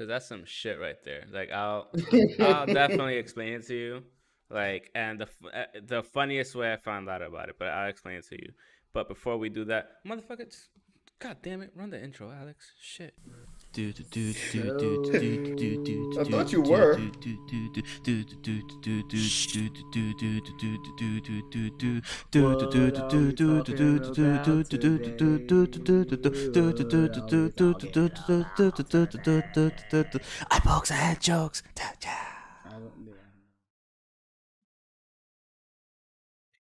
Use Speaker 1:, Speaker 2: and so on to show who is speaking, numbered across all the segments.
Speaker 1: Cause that's some shit right there. Like I'll definitely explain it to you. Like, and the funniest way I found out about it, but I'll explain it to you. But before we do that, motherfucker, god damn it, run the intro, Alex. Shit.
Speaker 2: I thought
Speaker 3: you were.
Speaker 2: I pokes, I had jokes.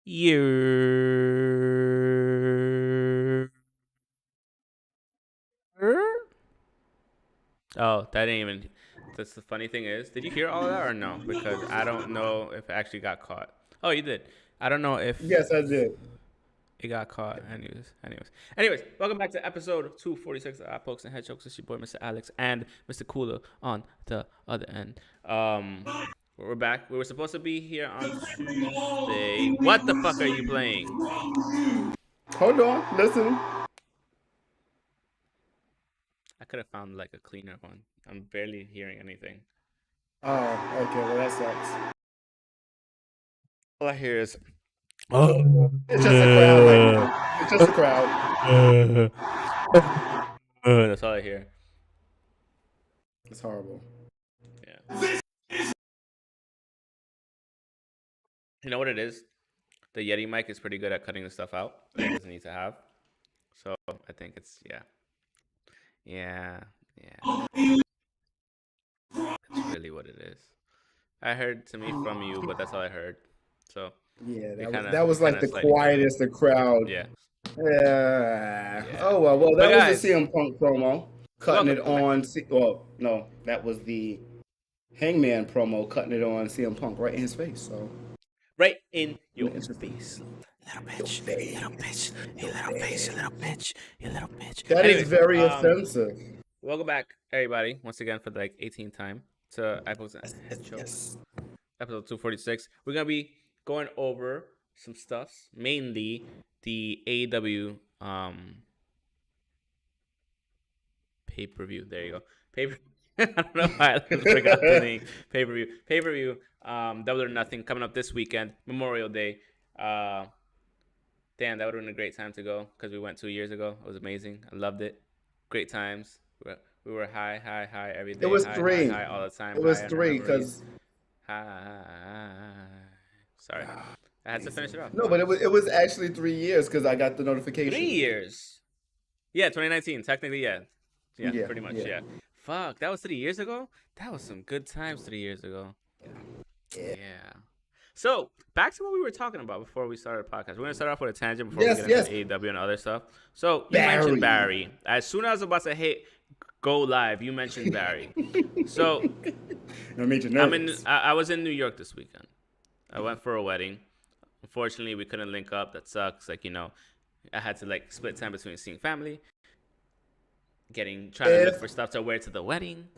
Speaker 1: Year. Oh, that ain't even. That's the funny thing is, did you hear all of that or no? Because I don't know if it actually got caught. Oh, you did. I don't know if
Speaker 3: Yes, I did.
Speaker 1: it got caught. Anyways. Welcome back to episode 246 of Eye Pokes and Head Chokes. It's your boy, Mr. Alex, and Mr. Cooler on the other end. We're back. We were supposed to be here on Tuesday. What the fuck are you playing?
Speaker 3: Hold on, listen.
Speaker 1: I could have found like a cleaner one. I'm barely hearing anything.
Speaker 3: Oh, okay. Well, that sucks.
Speaker 1: All I hear is,
Speaker 3: It's just a crowd right now. It's just a crowd.
Speaker 1: that's all I hear.
Speaker 3: It's horrible.
Speaker 1: Yeah. You know what it is? The Yeti mic is pretty good at cutting the stuff out that it doesn't need to have. So I think it's yeah. That's really what it is. I heard to me from you, but that's all I heard. So
Speaker 3: yeah, that was like the quietest the crowd.
Speaker 1: Yeah.
Speaker 3: Oh well, that
Speaker 1: guys,
Speaker 3: was the CM Punk promo, cutting it on. Well, no, that was the Hangman promo, cutting it on CM Punk right in his face. So
Speaker 1: right in your face,
Speaker 2: little bitch, little bitch, you little face, you little bitch, you little bitch.
Speaker 3: That is very offensive.
Speaker 1: Welcome back, everybody, once again for the 18th time to episode 246. We're gonna be going over some stuffs, mainly the AEW pay-per-view. There you go. I don't know why I forgot the name. Pay-per-view. Double or Nothing coming up this weekend, Memorial Day. Damn, that would have been a great time to go because we went 2 years ago. It was amazing. I loved it. Great times. We were high every day.
Speaker 3: It was
Speaker 1: high,
Speaker 3: 3.
Speaker 1: high all the time.
Speaker 3: It was 3 because.
Speaker 1: Sorry, I had to finish it off.
Speaker 3: No, but it was actually 3 years because I got the notification.
Speaker 1: 3 years. Yeah, 2019. Technically, yeah, pretty much. Yeah. Fuck, that was 3 years ago. That was some good times 3 years ago. Yeah. So back to what we were talking about before we started the podcast. We're gonna start off with a tangent before we get into AEW and other stuff. So you mentioned Barry. As soon as I was about to hit go live, you mentioned Barry. So I was in New York this weekend. I went for a wedding. Unfortunately, we couldn't link up. That sucks. Like, I had to like split time between seeing family, trying to look for stuff to wear to the wedding.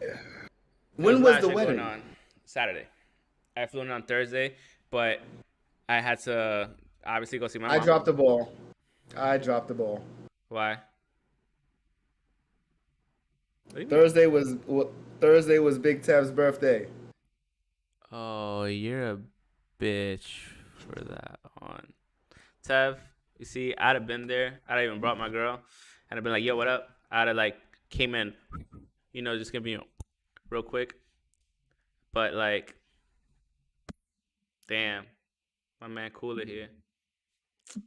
Speaker 3: When was the wedding?
Speaker 1: On Saturday. I flew in on Thursday, but I had to obviously go see my mom.
Speaker 3: I dropped the ball.
Speaker 1: Why?
Speaker 3: Thursday was Big Tev's birthday.
Speaker 1: Oh, you're a bitch for that one. Tev, you see, I'd have been there. I'd have even brought my girl. I'd have been like, yo, what up? I'd have like came in, just gonna be real quick. But like, damn, my man Cooler here.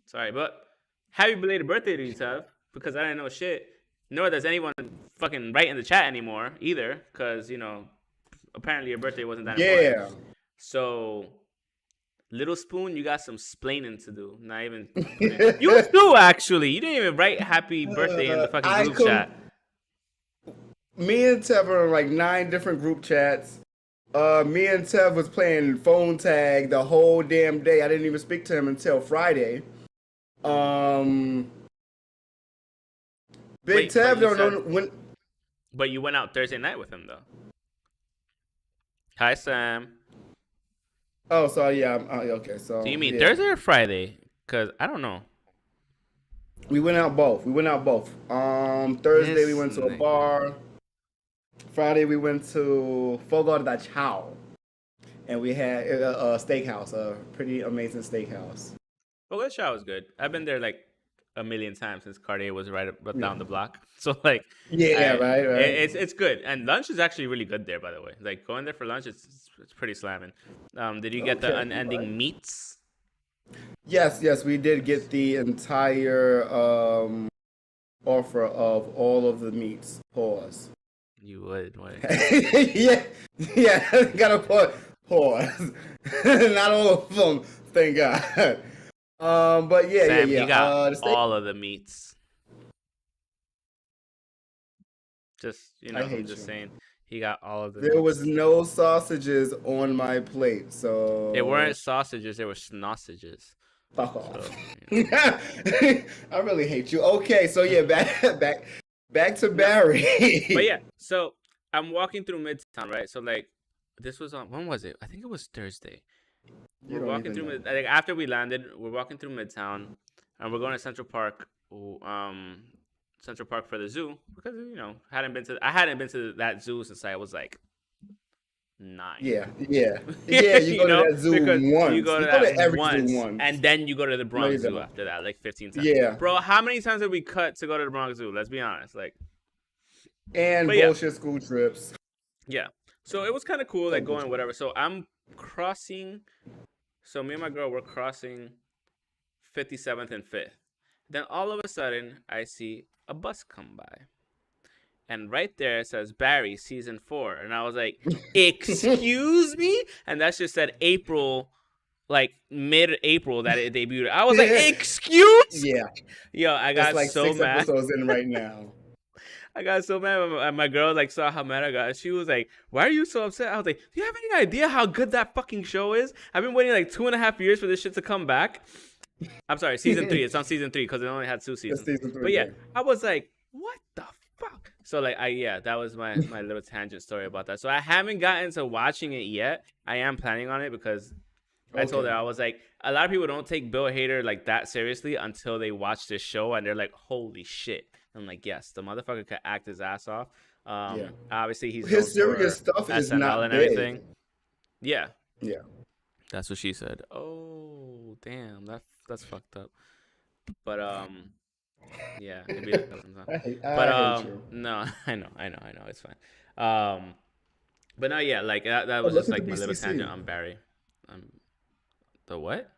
Speaker 1: Sorry, but happy belated birthday to you, Tev, because I didn't know shit. Nor does anyone fucking write in the chat anymore either, because, apparently your birthday wasn't that important. So, Little Spoon, you got some splaining to do. Not even. You too, actually. You didn't even write happy birthday in the fucking group chat.
Speaker 3: Me and Tev are in like 9 different group chats. Me and Tev was playing phone tag the whole damn day. I didn't even speak to him until Friday. Big Tev don't know when.
Speaker 1: But you went out Thursday night with him though. Hi, Sam.
Speaker 3: Oh, so yeah. Okay, so.
Speaker 1: Do you mean Thursday or Friday? Cause I don't know.
Speaker 3: We went out both. Thursday we went to a bar. Friday we went to Fogo da Chao, and we had a steakhouse, a pretty amazing steakhouse.
Speaker 1: Well, that show was good. I've been there like a million times since Cartier was right
Speaker 3: Yeah.
Speaker 1: down the block. So like,
Speaker 3: Yeah, right.
Speaker 1: it's good, and lunch is actually really good there. By the way, like going there for lunch, it's pretty slamming. Did you get the
Speaker 3: Okay,
Speaker 1: unending
Speaker 3: right.
Speaker 1: meats?
Speaker 3: Yes, we did get the entire offer of all of the meats. Pause.
Speaker 1: You would.
Speaker 3: yeah, yeah. Gotta pause. Not all of them. Thank God. But yeah,
Speaker 1: Sam,
Speaker 3: yeah.
Speaker 1: he got
Speaker 3: The steak.
Speaker 1: all of the meats. Just
Speaker 3: I
Speaker 1: I'm
Speaker 3: hate
Speaker 1: just
Speaker 3: you.
Speaker 1: saying, he got all of the
Speaker 3: There
Speaker 1: meats.
Speaker 3: was no sausages on my plate, so
Speaker 1: They weren't sausages; they were snossages.
Speaker 3: fuck off.
Speaker 1: So,
Speaker 3: I really hate you. Okay, so yeah, back to Barry.
Speaker 1: But yeah, so I'm walking through Midtown, right? So like, this was on when was it? I think it was Thursday.
Speaker 3: You
Speaker 1: We're
Speaker 3: don't
Speaker 1: walking
Speaker 3: even
Speaker 1: through
Speaker 3: know.
Speaker 1: like after we landed, we're walking through Midtown, and we're going to Central Park for the zoo because I hadn't been to that zoo since I was like 9.
Speaker 3: Yeah. You go to that
Speaker 1: Because
Speaker 3: zoo
Speaker 1: you
Speaker 3: once.
Speaker 1: go to
Speaker 3: You go
Speaker 1: that
Speaker 3: to every
Speaker 1: once,
Speaker 3: zoo once.
Speaker 1: and then you go to the
Speaker 3: No, you
Speaker 1: Bronx Zoo
Speaker 3: don't.
Speaker 1: after that, like 15 times.
Speaker 3: Yeah.
Speaker 1: Bro, how many times did we cut to go to the Bronx Zoo? Let's be honest, like.
Speaker 3: And
Speaker 1: But yeah.
Speaker 3: bullshit school trips.
Speaker 1: Yeah. So it was kind of cool, like going
Speaker 3: bullshit.
Speaker 1: whatever. So I'm crossing. So me and my girl were crossing 57th and 5th. Then all of a sudden, I see a bus come by. And right there it says Barry season 4. And I was like, excuse me? And that just said April, like mid-April that it debuted. I was like, excuse me?
Speaker 3: Yeah.
Speaker 1: Yo, I got
Speaker 3: That's like
Speaker 1: so
Speaker 3: 6
Speaker 1: mad.
Speaker 3: episodes in right now.
Speaker 1: I got so mad when my girl like saw how mad I got. She was like, "Why are you so upset?" I was like, "Do you have any idea how good that fucking show is? I've been waiting like 2.5 years for this shit to come back." I'm sorry, season 3. It's on season 3 because it only had 2 seasons.
Speaker 3: Season 3.
Speaker 1: But yeah, I was like, "What the fuck?" So like, that was my little tangent story about that. So I haven't gotten to watching it yet. I am planning on it because I told her, I was like, a lot of people don't take Bill Hader like that seriously until they watch this show and they're like, "Holy shit." I'm like, yes, the motherfucker could act his ass off. Obviously he's
Speaker 3: his serious stuff is
Speaker 1: SNL
Speaker 3: not
Speaker 1: and
Speaker 3: big.
Speaker 1: everything. Yeah. That's what she said. Oh, damn, that's fucked up. But yeah, it'd be like that sometimes.
Speaker 3: I hate you.
Speaker 1: No, I know, it's fine. But no, yeah, like that was
Speaker 3: look
Speaker 1: just
Speaker 3: at
Speaker 1: like
Speaker 3: the
Speaker 1: my little
Speaker 3: BCC.
Speaker 1: tangent on Barry. The what?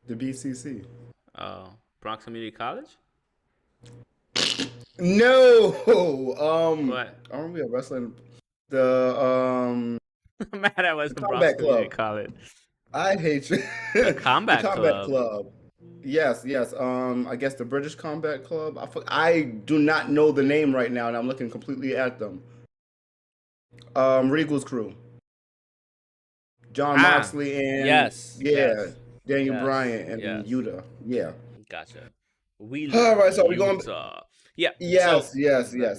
Speaker 3: The BCC.
Speaker 1: Oh, Bronx Community College?
Speaker 3: No.
Speaker 1: What?
Speaker 3: Aren't we a wrestling? The
Speaker 1: I'm mad I was in Bronx
Speaker 3: Combat
Speaker 1: Community
Speaker 3: Club.
Speaker 1: College.
Speaker 3: I hate you.
Speaker 1: The Combat
Speaker 3: Club. Yes. I guess the British Combat Club. I do not know the name right now, and I'm looking completely at them. Regal's crew. John Moxley and Daniel Bryan and Yuta. Yeah.
Speaker 1: Gotcha. We
Speaker 3: all right, so we going.
Speaker 1: Yeah.
Speaker 3: Yes.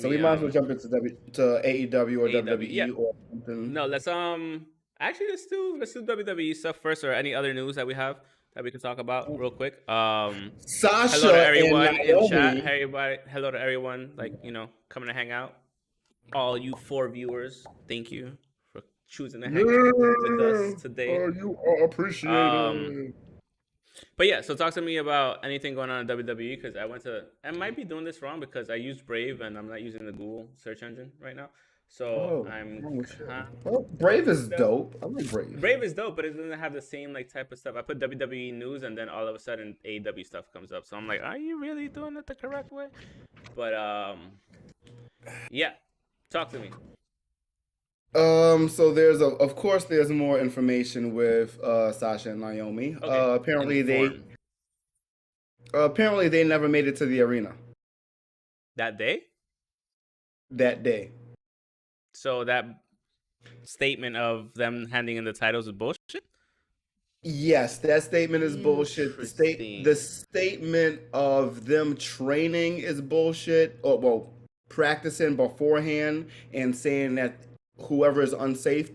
Speaker 3: So we might as well jump into AEW or WWE or something.
Speaker 1: No, let's actually let's do WWE stuff first, or any other news that we have that we can talk about real quick.
Speaker 3: Sasha
Speaker 1: hello to everyone
Speaker 3: and
Speaker 1: in chat. Everybody, hello to everyone, like coming to hang out. All you 4 viewers, thank you for choosing to hang out with us today.
Speaker 3: You are appreciated.
Speaker 1: But yeah, so talk to me about anything going on in WWE, because I might be doing this wrong because I use Brave and I'm not using the Google search engine right now. So
Speaker 3: Brave is dope. I like Brave.
Speaker 1: Brave is dope, but it doesn't have the same like type of stuff. I put WWE news and then all of a sudden AEW stuff comes up. So I'm like, are you really doing it the correct way? But yeah, talk to me.
Speaker 3: So of course there's more information with Sasha and Naomi.
Speaker 1: Okay.
Speaker 3: Apparently they never made it to the arena.
Speaker 1: That day?
Speaker 3: That day.
Speaker 1: So that statement of them handing in the titles is bullshit?
Speaker 3: Yes, that statement is bullshit. The statement of them training is bullshit. Or well, practicing beforehand and saying that whoever is unsafe,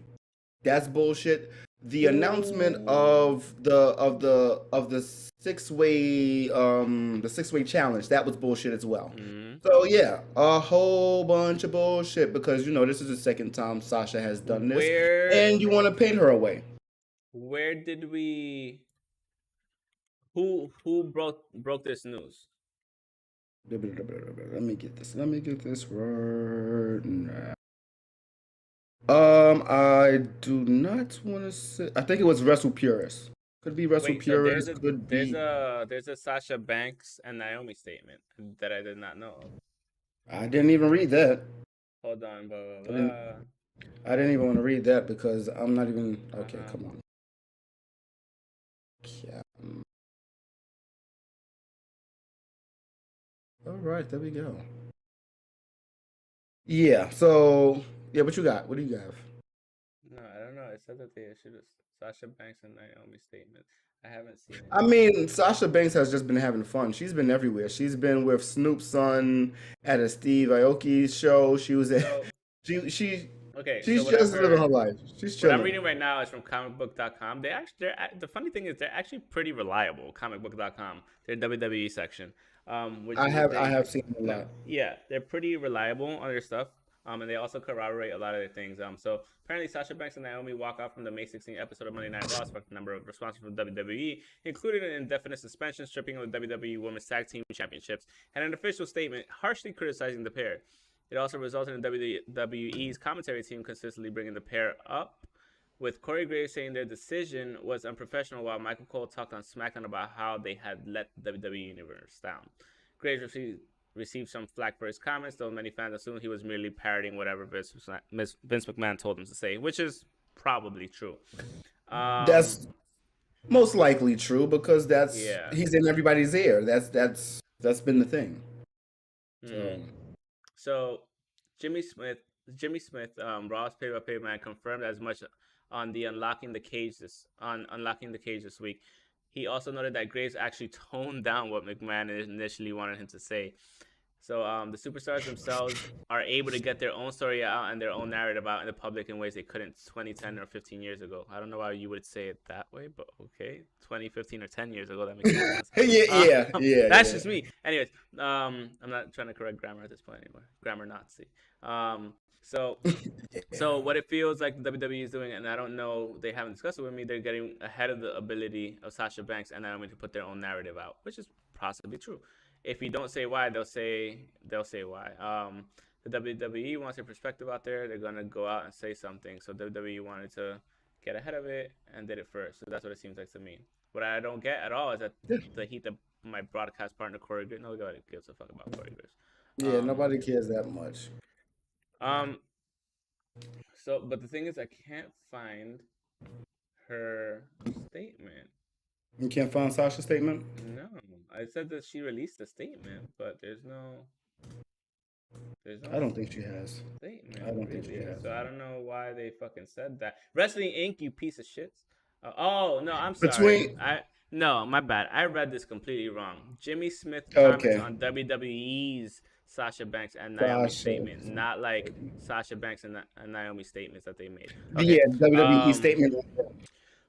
Speaker 3: that's bullshit. the announcement of the six-way challenge, that was bullshit as well.
Speaker 1: Mm-hmm.
Speaker 3: So yeah, a whole bunch of bullshit because this is the second time Sasha has done this, and you want to paint her away.
Speaker 1: Where did we? Who broke this news?
Speaker 3: Let me get this. Let me get this right now. I do not want to say. I think it was Wrestle Purist. Could be Wrestle
Speaker 1: Wait, so
Speaker 3: Purist. Could be.
Speaker 1: there's a Sasha Banks and Naomi statement that I did not know of.
Speaker 3: I didn't even read that.
Speaker 1: Hold on, blah blah
Speaker 3: I
Speaker 1: blah.
Speaker 3: didn't. I didn't even want to read that because I'm not even. Okay, come on. Yeah. All right, there we go. Yeah. So yeah, what you got? What do you have?
Speaker 1: No, I don't know. It said that they issued a Sasha Banks and Naomi statement. I haven't seen it.
Speaker 3: I mean, Sasha Banks has just been having fun. She's been everywhere. She's been with Snoop's son at a Steve Aoki show. She was at.
Speaker 1: So
Speaker 3: She.
Speaker 1: okay,
Speaker 3: She's
Speaker 1: so
Speaker 3: just living her life. She's
Speaker 1: what
Speaker 3: chilling.
Speaker 1: I'm reading right now is from comicbook.com. The funny thing is they're actually pretty reliable. Comicbook.com, their WWE section. Which
Speaker 3: I have seen a
Speaker 1: no,
Speaker 3: lot.
Speaker 1: yeah, they're pretty reliable on their stuff. And they also corroborate a lot of their things. So apparently Sasha Banks and Naomi walk out from the May 16th episode of Monday Night Raw, sparked a number of responses from WWE, including an indefinite suspension, stripping of the WWE Women's Tag Team Championships, and an official statement harshly criticizing the pair. It also resulted in WWE's commentary team consistently bringing the pair up, with Corey Graves saying their decision was unprofessional, while Michael Cole talked on SmackDown about how they had let the WWE Universe down. Graves received some flack for his comments, though many fans assumed he was merely parroting whatever Vince McMahon told him to say, which is probably true.
Speaker 3: That's most likely true because he's in everybody's ear. That's been the thing.
Speaker 1: So Jimmy Smith, Raw's pay-by-pay man, confirmed as much on the unlocking the cage this week. He also noted that Graves actually toned down what McMahon initially wanted him to say. So the superstars themselves are able to get their own story out and their own narrative out in the public in ways they couldn't 20, 10, or 15 years ago. I don't know why you would say it that way, but okay. 20, 15, or 10 years ago, that makes sense.
Speaker 3: yeah.
Speaker 1: That's just me. Anyways, I'm not trying to correct grammar at this point anymore. Grammar Nazi. So what it feels like the WWE is doing, and I don't know, they haven't discussed it with me, they're getting ahead of the ability of Sasha Banks and Naomi to put their own narrative out, which is possibly true. If you don't say why, they'll say why. The WWE wants their perspective out there. They're gonna go out and say something. So WWE wanted to get ahead of it and did it first. So that's what it seems like to me. What I don't get at all is that the heat that my broadcast partner Corey Graves, nobody gives a fuck about Corey Graves.
Speaker 3: Yeah, nobody cares that much.
Speaker 1: So, but the thing is, I can't find her statement.
Speaker 3: You can't find Sasha's statement?
Speaker 1: No, I said that she released a statement, but there's no.
Speaker 3: I don't think she has.
Speaker 1: Statement.
Speaker 3: I don't think she has.
Speaker 1: So I don't know why they fucking said that. Wrestling Inc., you piece of shit. Oh no, I'm sorry. No, my bad. I read this completely wrong. Jimmy Smith comments on WWE's Sasha Banks and Naomi statement, not like Sasha Banks and Naomi statements that they made.
Speaker 3: Okay. Yeah, WWE statement.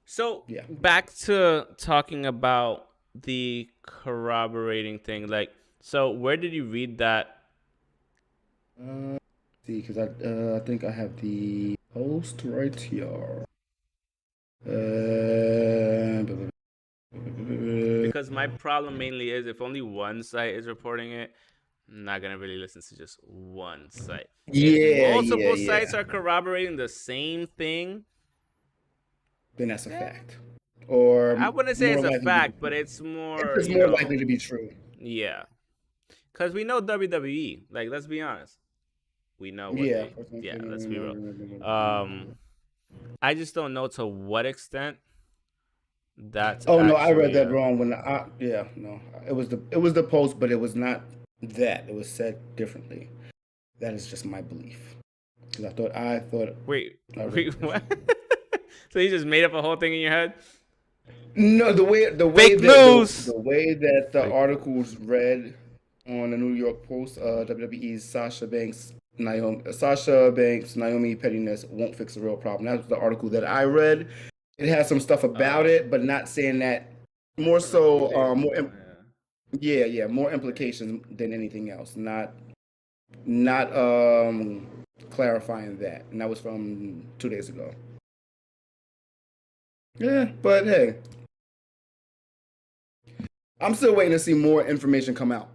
Speaker 1: So back to talking about the corroborating thing. Like, so where did you read that?
Speaker 3: See, because I think I have the post right here.
Speaker 1: Because my problem mainly is if only one site is reporting it, I'm not gonna really listen to just one site. If multiple sites are corroborating the same thing,
Speaker 3: then that's a fact. Or
Speaker 1: I wouldn't say it's a fact, but it's more.
Speaker 3: It's more likely to be true.
Speaker 1: Yeah, because we know WWE. Like, let's be honest, we know. Let's be real. I just don't know to what extent that's.
Speaker 3: Oh no, I read that wrong. It was the post, but it was not that. It was said differently. That is just my belief. Because I thought.
Speaker 1: Wait, what? So you just made up a whole thing in your head?
Speaker 3: No, the way
Speaker 1: Fake news.
Speaker 3: The way that the articles read on the New York Post, WWE's Sasha Banks, Naomi pettiness won't fix the real problem. That was the article that I read. it has some stuff about it, but not saying that. More
Speaker 1: From like
Speaker 3: so,
Speaker 1: 2 days
Speaker 3: more
Speaker 1: ago.
Speaker 3: yeah, more implications than anything else. Not clarifying that, and that was from 2 days ago. Yeah, but hey, I'm still waiting to see more information come out.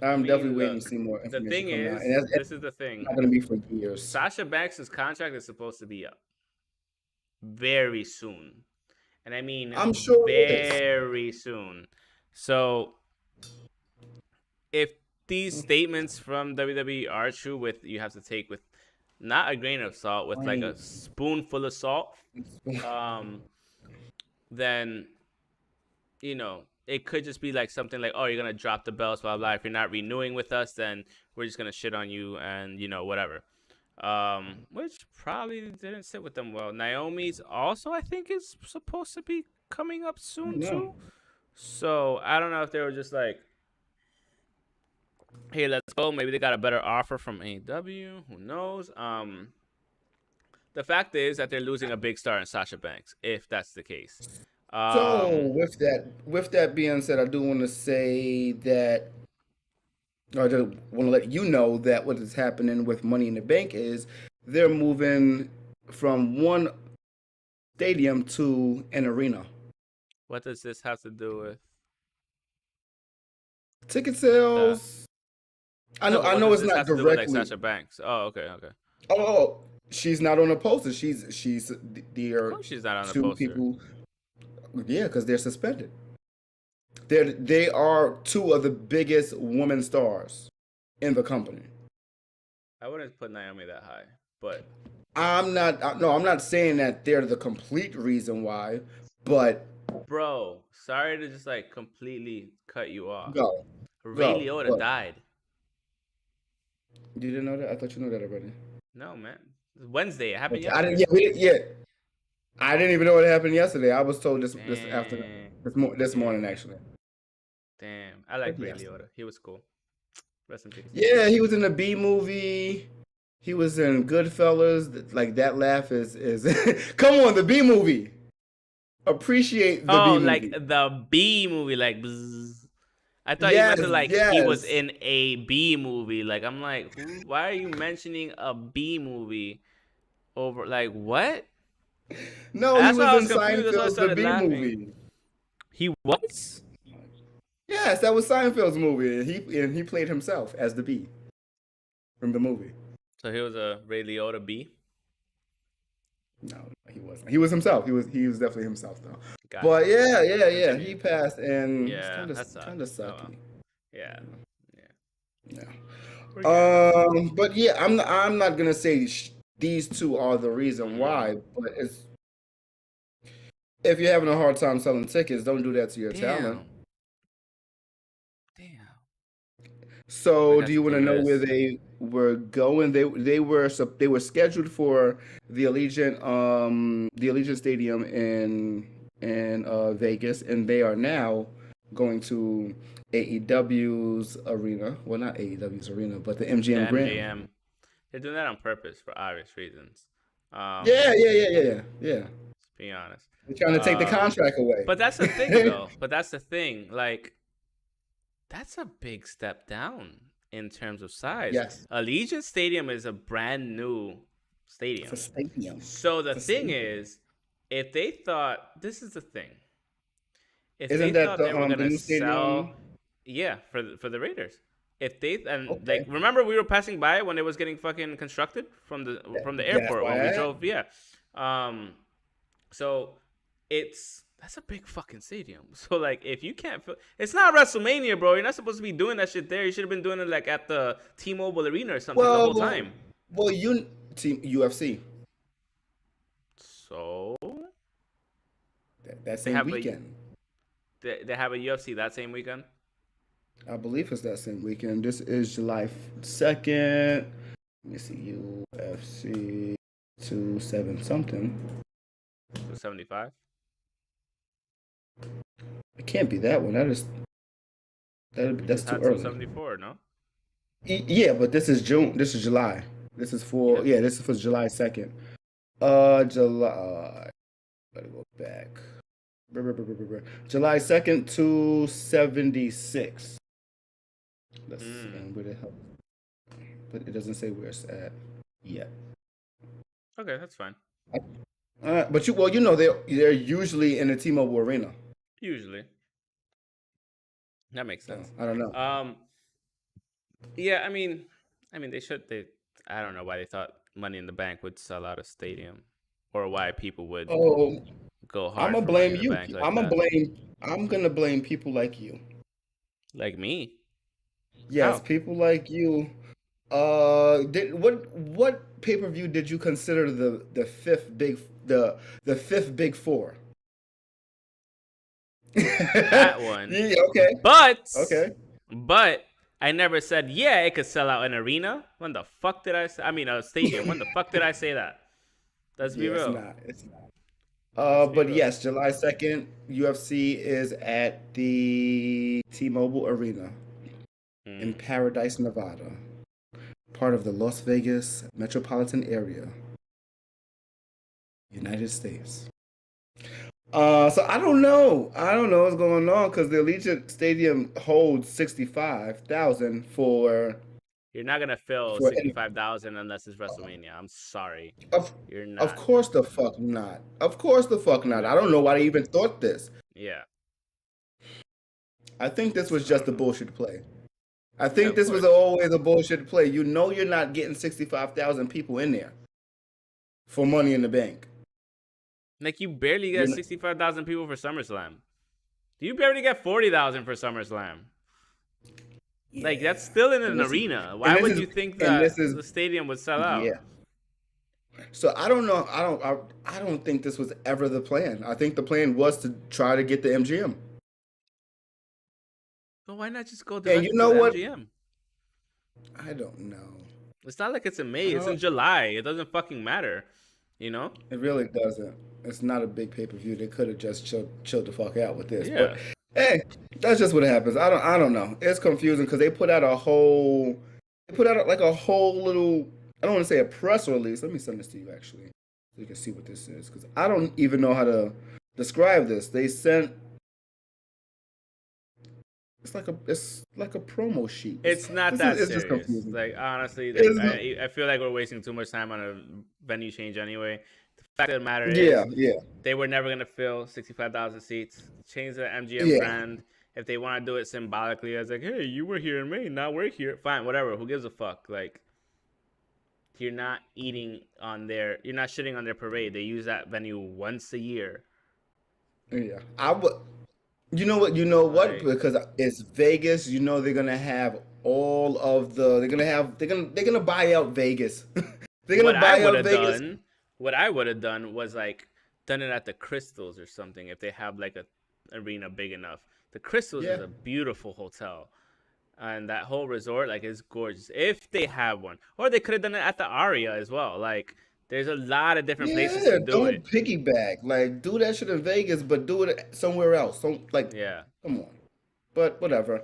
Speaker 1: I
Speaker 3: I'm definitely
Speaker 1: mean,
Speaker 3: waiting to
Speaker 1: look,
Speaker 3: see more
Speaker 1: the
Speaker 3: information
Speaker 1: thing
Speaker 3: coming out, and
Speaker 1: is,
Speaker 3: that's
Speaker 1: this is the thing.
Speaker 3: not going to be for years.
Speaker 1: Sasha Banks' contract is supposed to be up very soon. And I mean
Speaker 3: I'm sure it is.
Speaker 1: very soon. So if these statements from WWE are true, with you have to take with not a grain of salt, with like a spoonful of salt, then it could just be like something like, oh, you're gonna drop the belts, blah blah. If you're not renewing with us, then we're just gonna shit on you and whatever. Which probably didn't sit with them well. Naomi's also, I think, is supposed to be coming up soon
Speaker 3: No.
Speaker 1: too. So I don't know if they were just like, hey, let's go. Maybe they got a better offer from AEW. Who knows? The fact is that they're losing a big star in Sasha Banks, if that's the case.
Speaker 3: So with that being said, I do want to say that, or I just want to let you know that what is happening with Money in the Bank is they're moving from one stadium to an arena.
Speaker 1: What does this have to do with
Speaker 3: Ticket sales. I know.
Speaker 1: No, but
Speaker 3: I
Speaker 1: what
Speaker 3: know
Speaker 1: does
Speaker 3: it's
Speaker 1: this
Speaker 3: not
Speaker 1: have to do with like
Speaker 3: directly.
Speaker 1: Sasha Banks? Oh, okay.
Speaker 3: Oh, she's not on the poster. She's
Speaker 1: Of
Speaker 3: there
Speaker 1: course she's not on the
Speaker 3: two
Speaker 1: poster.
Speaker 3: people. Yeah, because they're suspended. They are two of the biggest women stars in the company.
Speaker 1: I wouldn't put Naomi that high, but
Speaker 3: I'm not. No, I'm not saying that they're the complete reason why, but
Speaker 1: bro, sorry to just like completely cut you off.
Speaker 3: go,
Speaker 1: Ray
Speaker 3: go.
Speaker 1: Liotta
Speaker 3: What?
Speaker 1: died.
Speaker 3: You didn't know that? I thought you knew that already.
Speaker 1: No, man. It's Wednesday. It happened
Speaker 3: Okay, I didn't.
Speaker 1: yesterday.
Speaker 3: Yeah, we didn't. Yeah, I didn't even know what happened yesterday. I was told this
Speaker 1: Damn.
Speaker 3: this morning
Speaker 1: Damn.
Speaker 3: actually.
Speaker 1: Damn. I like
Speaker 3: But
Speaker 1: Ray
Speaker 3: yes.
Speaker 1: Liotta. He was cool. Rest in peace.
Speaker 3: Yeah, he was in the B movie. He was in Goodfellas. Like that laugh is come on, the B movie. Appreciate the B
Speaker 1: Oh,
Speaker 3: movie.
Speaker 1: like the B movie, like bzzz. I thought you
Speaker 3: Yes,
Speaker 1: meant to like he was
Speaker 3: yes.
Speaker 1: in a B movie. Like I'm like, why are you mentioning a B movie over like what?
Speaker 3: No, he
Speaker 1: That's why
Speaker 3: was
Speaker 1: I
Speaker 3: in
Speaker 1: was confused. That's why I
Speaker 3: Seinfeld's The
Speaker 1: started
Speaker 3: B
Speaker 1: laughing.
Speaker 3: movie.
Speaker 1: He was?
Speaker 3: Yes, that was Seinfeld's movie. And he played himself as the B from the movie.
Speaker 1: So he was a Ray Liotta B?
Speaker 3: No, he wasn't. He was himself. He was definitely himself though.
Speaker 1: Gotcha.
Speaker 3: But yeah.
Speaker 1: Continue.
Speaker 3: He passed, and
Speaker 1: Yeah, that
Speaker 3: it's
Speaker 1: sucks.
Speaker 3: kind of
Speaker 1: Oh,
Speaker 3: sucky.
Speaker 1: well. Yeah.
Speaker 3: Yeah.
Speaker 1: We're good.
Speaker 3: But yeah, I'm not gonna say these two are the reason why, but it's if you're having a hard time selling tickets, don't do that to your talent.
Speaker 1: Damn.
Speaker 3: So,
Speaker 1: We have
Speaker 3: do you
Speaker 1: to
Speaker 3: want to
Speaker 1: do
Speaker 3: know where
Speaker 1: this.
Speaker 3: they were going? They were scheduled for the Allegiant Stadium in Vegas, and they are now going to AEW's arena. Well, not AEW's arena, but the
Speaker 1: The
Speaker 3: MGM Grand.
Speaker 1: MJM. They're doing that on purpose for obvious reasons.
Speaker 3: Yeah.
Speaker 1: Let's be honest.
Speaker 3: They're trying to take the contract away.
Speaker 1: But that's the thing, though. Like, that's a big step down in terms of size.
Speaker 3: Yes.
Speaker 1: Allegiant Stadium is a brand new stadium.
Speaker 3: It's a stadium.
Speaker 1: So the thing is, if they thought, this is the thing. If
Speaker 3: Isn't
Speaker 1: they
Speaker 3: that
Speaker 1: thought
Speaker 3: the
Speaker 1: they were
Speaker 3: the
Speaker 1: gonna
Speaker 3: new
Speaker 1: sell,
Speaker 3: stadium?
Speaker 1: yeah, for the Raiders. If they
Speaker 3: Okay.
Speaker 1: like, remember we were passing by when it was getting fucking constructed from the
Speaker 3: That's
Speaker 1: airport
Speaker 3: why
Speaker 1: when we
Speaker 3: I-
Speaker 1: drove. Yeah. So that's a big fucking stadium. So like, if you can't feel, it's not WrestleMania, bro. You're not supposed to be doing that shit there. You should have been doing it like at the T-Mobile Arena or something the whole time.
Speaker 3: Well, team UFC
Speaker 1: So
Speaker 3: that same
Speaker 1: have
Speaker 3: weekend.
Speaker 1: they have a UFC that same weekend.
Speaker 3: I believe it's that same weekend. This is July 2nd. Let me see, UFC 27 something.
Speaker 1: 275.
Speaker 3: It can't be that one. That's too
Speaker 1: Not
Speaker 3: early.
Speaker 1: 274, no.
Speaker 3: Yeah, but this is June. This is July. This is for July 2nd. July. Gotta go back. July 2nd to 76. Let's see where the hell. But it doesn't say where it's at yet.
Speaker 1: Okay, that's fine.
Speaker 3: But you know they're usually in the T-Mobile Arena.
Speaker 1: Usually, that makes sense.
Speaker 3: I don't know.
Speaker 1: Yeah, I mean, they should. I don't know why they thought Money in the Bank would sell out a stadium, or why people would
Speaker 3: Oh,
Speaker 1: go
Speaker 3: I'm
Speaker 1: hard
Speaker 3: gonna
Speaker 1: for Money
Speaker 3: blame
Speaker 1: in the
Speaker 3: you.
Speaker 1: Bank like that.
Speaker 3: I'm gonna blame people like you.
Speaker 1: Like me?
Speaker 3: Yes,
Speaker 1: How?
Speaker 3: people like you. What pay-per-view did you consider the fifth big four?
Speaker 1: That one.
Speaker 3: Yeah, okay.
Speaker 1: But
Speaker 3: Okay.
Speaker 1: but I never said it could sell out an arena. When the fuck did I say? I mean, a stadium. When the fuck did I say that? Let's be
Speaker 3: Yeah, it's
Speaker 1: real.
Speaker 3: not. It's not.
Speaker 1: Let's be
Speaker 3: But
Speaker 1: real.
Speaker 3: yes, July 2nd, UFC is at the T-Mobile Arena in Paradise, Nevada, part of the Las Vegas metropolitan area, United States. So I don't know. I don't know what's going on because the Allegiant Stadium holds 65,000
Speaker 1: You're not gonna fill
Speaker 3: for
Speaker 1: 65,000 unless it's WrestleMania. I'm sorry.
Speaker 3: of
Speaker 1: You're
Speaker 3: of
Speaker 1: not.
Speaker 3: course the fuck not. Of course the fuck not. I don't know why they even thought this.
Speaker 1: Yeah.
Speaker 3: I think this was
Speaker 1: I
Speaker 3: just
Speaker 1: don't
Speaker 3: a
Speaker 1: know.
Speaker 3: bullshit play. I
Speaker 1: Yeah,
Speaker 3: think
Speaker 1: of
Speaker 3: this was
Speaker 1: course.
Speaker 3: always a bullshit play. You know you're not getting 65,000 people in there for Money in the Bank.
Speaker 1: Like you barely
Speaker 3: You're
Speaker 1: get
Speaker 3: not,
Speaker 1: 65,000 people for SummerSlam. You barely get 40,000 for SummerSlam. Like that's
Speaker 3: yeah.
Speaker 1: still in
Speaker 3: And
Speaker 1: an
Speaker 3: this is
Speaker 1: arena.
Speaker 3: and
Speaker 1: Why
Speaker 3: this
Speaker 1: would
Speaker 3: is
Speaker 1: you think
Speaker 3: and this
Speaker 1: that
Speaker 3: is
Speaker 1: the stadium would sell out?
Speaker 3: yeah. So I don't know. I don't think this was ever the plan. I think the plan was to try to get the MGM.
Speaker 1: But why not just go
Speaker 3: And you
Speaker 1: directly to
Speaker 3: know
Speaker 1: the
Speaker 3: what?
Speaker 1: MGM?
Speaker 3: I don't know.
Speaker 1: It's not like it's in May.
Speaker 3: I
Speaker 1: It's in
Speaker 3: don't,
Speaker 1: July. It doesn't fucking matter. You know?
Speaker 3: it really doesn't. It's not a big pay-per-view. They could have just chilled the fuck out with this. But
Speaker 1: Yeah.
Speaker 3: hey, that's just what happens. I don't know. It's confusing because they put out like a whole little, I don't want to say a press release. Let me send this to you actually so you can see what this is because I don't even know how to describe this. They sent it's like a promo sheet.
Speaker 1: It's not that
Speaker 3: It's just
Speaker 1: serious.
Speaker 3: confusing.
Speaker 1: Like honestly, like
Speaker 3: It's,
Speaker 1: I feel like we're wasting too much time on a venue change anyway. The fact of the matter
Speaker 3: yeah,
Speaker 1: is,
Speaker 3: yeah,
Speaker 1: they were never gonna fill 65,000 seats. Change the MGM
Speaker 3: yeah.
Speaker 1: brand. If they want to do it symbolically, as like, hey, you were here in May, now we're here. Fine, whatever. Who gives a fuck? Like, you're not you're not shitting on their parade. They use that venue once a year.
Speaker 3: Yeah, I would. You know what? You know what?
Speaker 1: Like,
Speaker 3: Because it's Vegas. You know they're gonna have all of the. They're gonna buy out Vegas. They're
Speaker 1: what
Speaker 3: gonna
Speaker 1: I
Speaker 3: buy
Speaker 1: would
Speaker 3: out
Speaker 1: have
Speaker 3: Vegas.
Speaker 1: done, what I would have done was like done it at the Crystals or something. If they have like a arena big enough, the Crystals is
Speaker 3: Yeah,
Speaker 1: a beautiful hotel, and that whole resort like is gorgeous. If they have one, or they could have done it at the Aria as well. Like, there's a lot of different places
Speaker 3: yeah.
Speaker 1: to do
Speaker 3: Don't
Speaker 1: it.
Speaker 3: piggyback. Like do that shit in Vegas, but do it somewhere else. Don't like.
Speaker 1: Yeah.
Speaker 3: Come on. But whatever.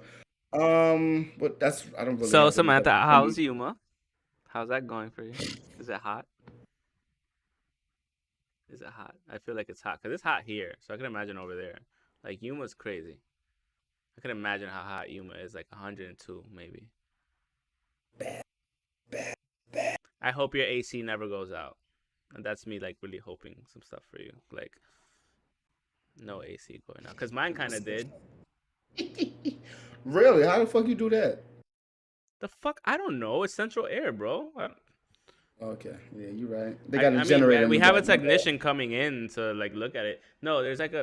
Speaker 3: But that's I don't really
Speaker 1: So
Speaker 3: have any
Speaker 1: Samantha,
Speaker 3: other
Speaker 1: how's
Speaker 3: any.
Speaker 1: Yuma? How's that going for you? Is it hot? Is it hot? I feel like it's hot because it's hot here. So I can imagine over there. Like Yuma's crazy. I can imagine how hot Yuma is, like 102 maybe. I hope your AC never goes out. And that's me like really hoping some stuff for you. Like no AC going out. Because mine kind of did.
Speaker 3: Really? How the fuck you do that?
Speaker 1: The fuck? I don't know. It's central air, bro.
Speaker 3: Okay, yeah, you're right. They got a
Speaker 1: I mean,
Speaker 3: generator in
Speaker 1: we
Speaker 3: the
Speaker 1: have a
Speaker 3: back. My bad.
Speaker 1: technician coming in to like look at it. No, there's like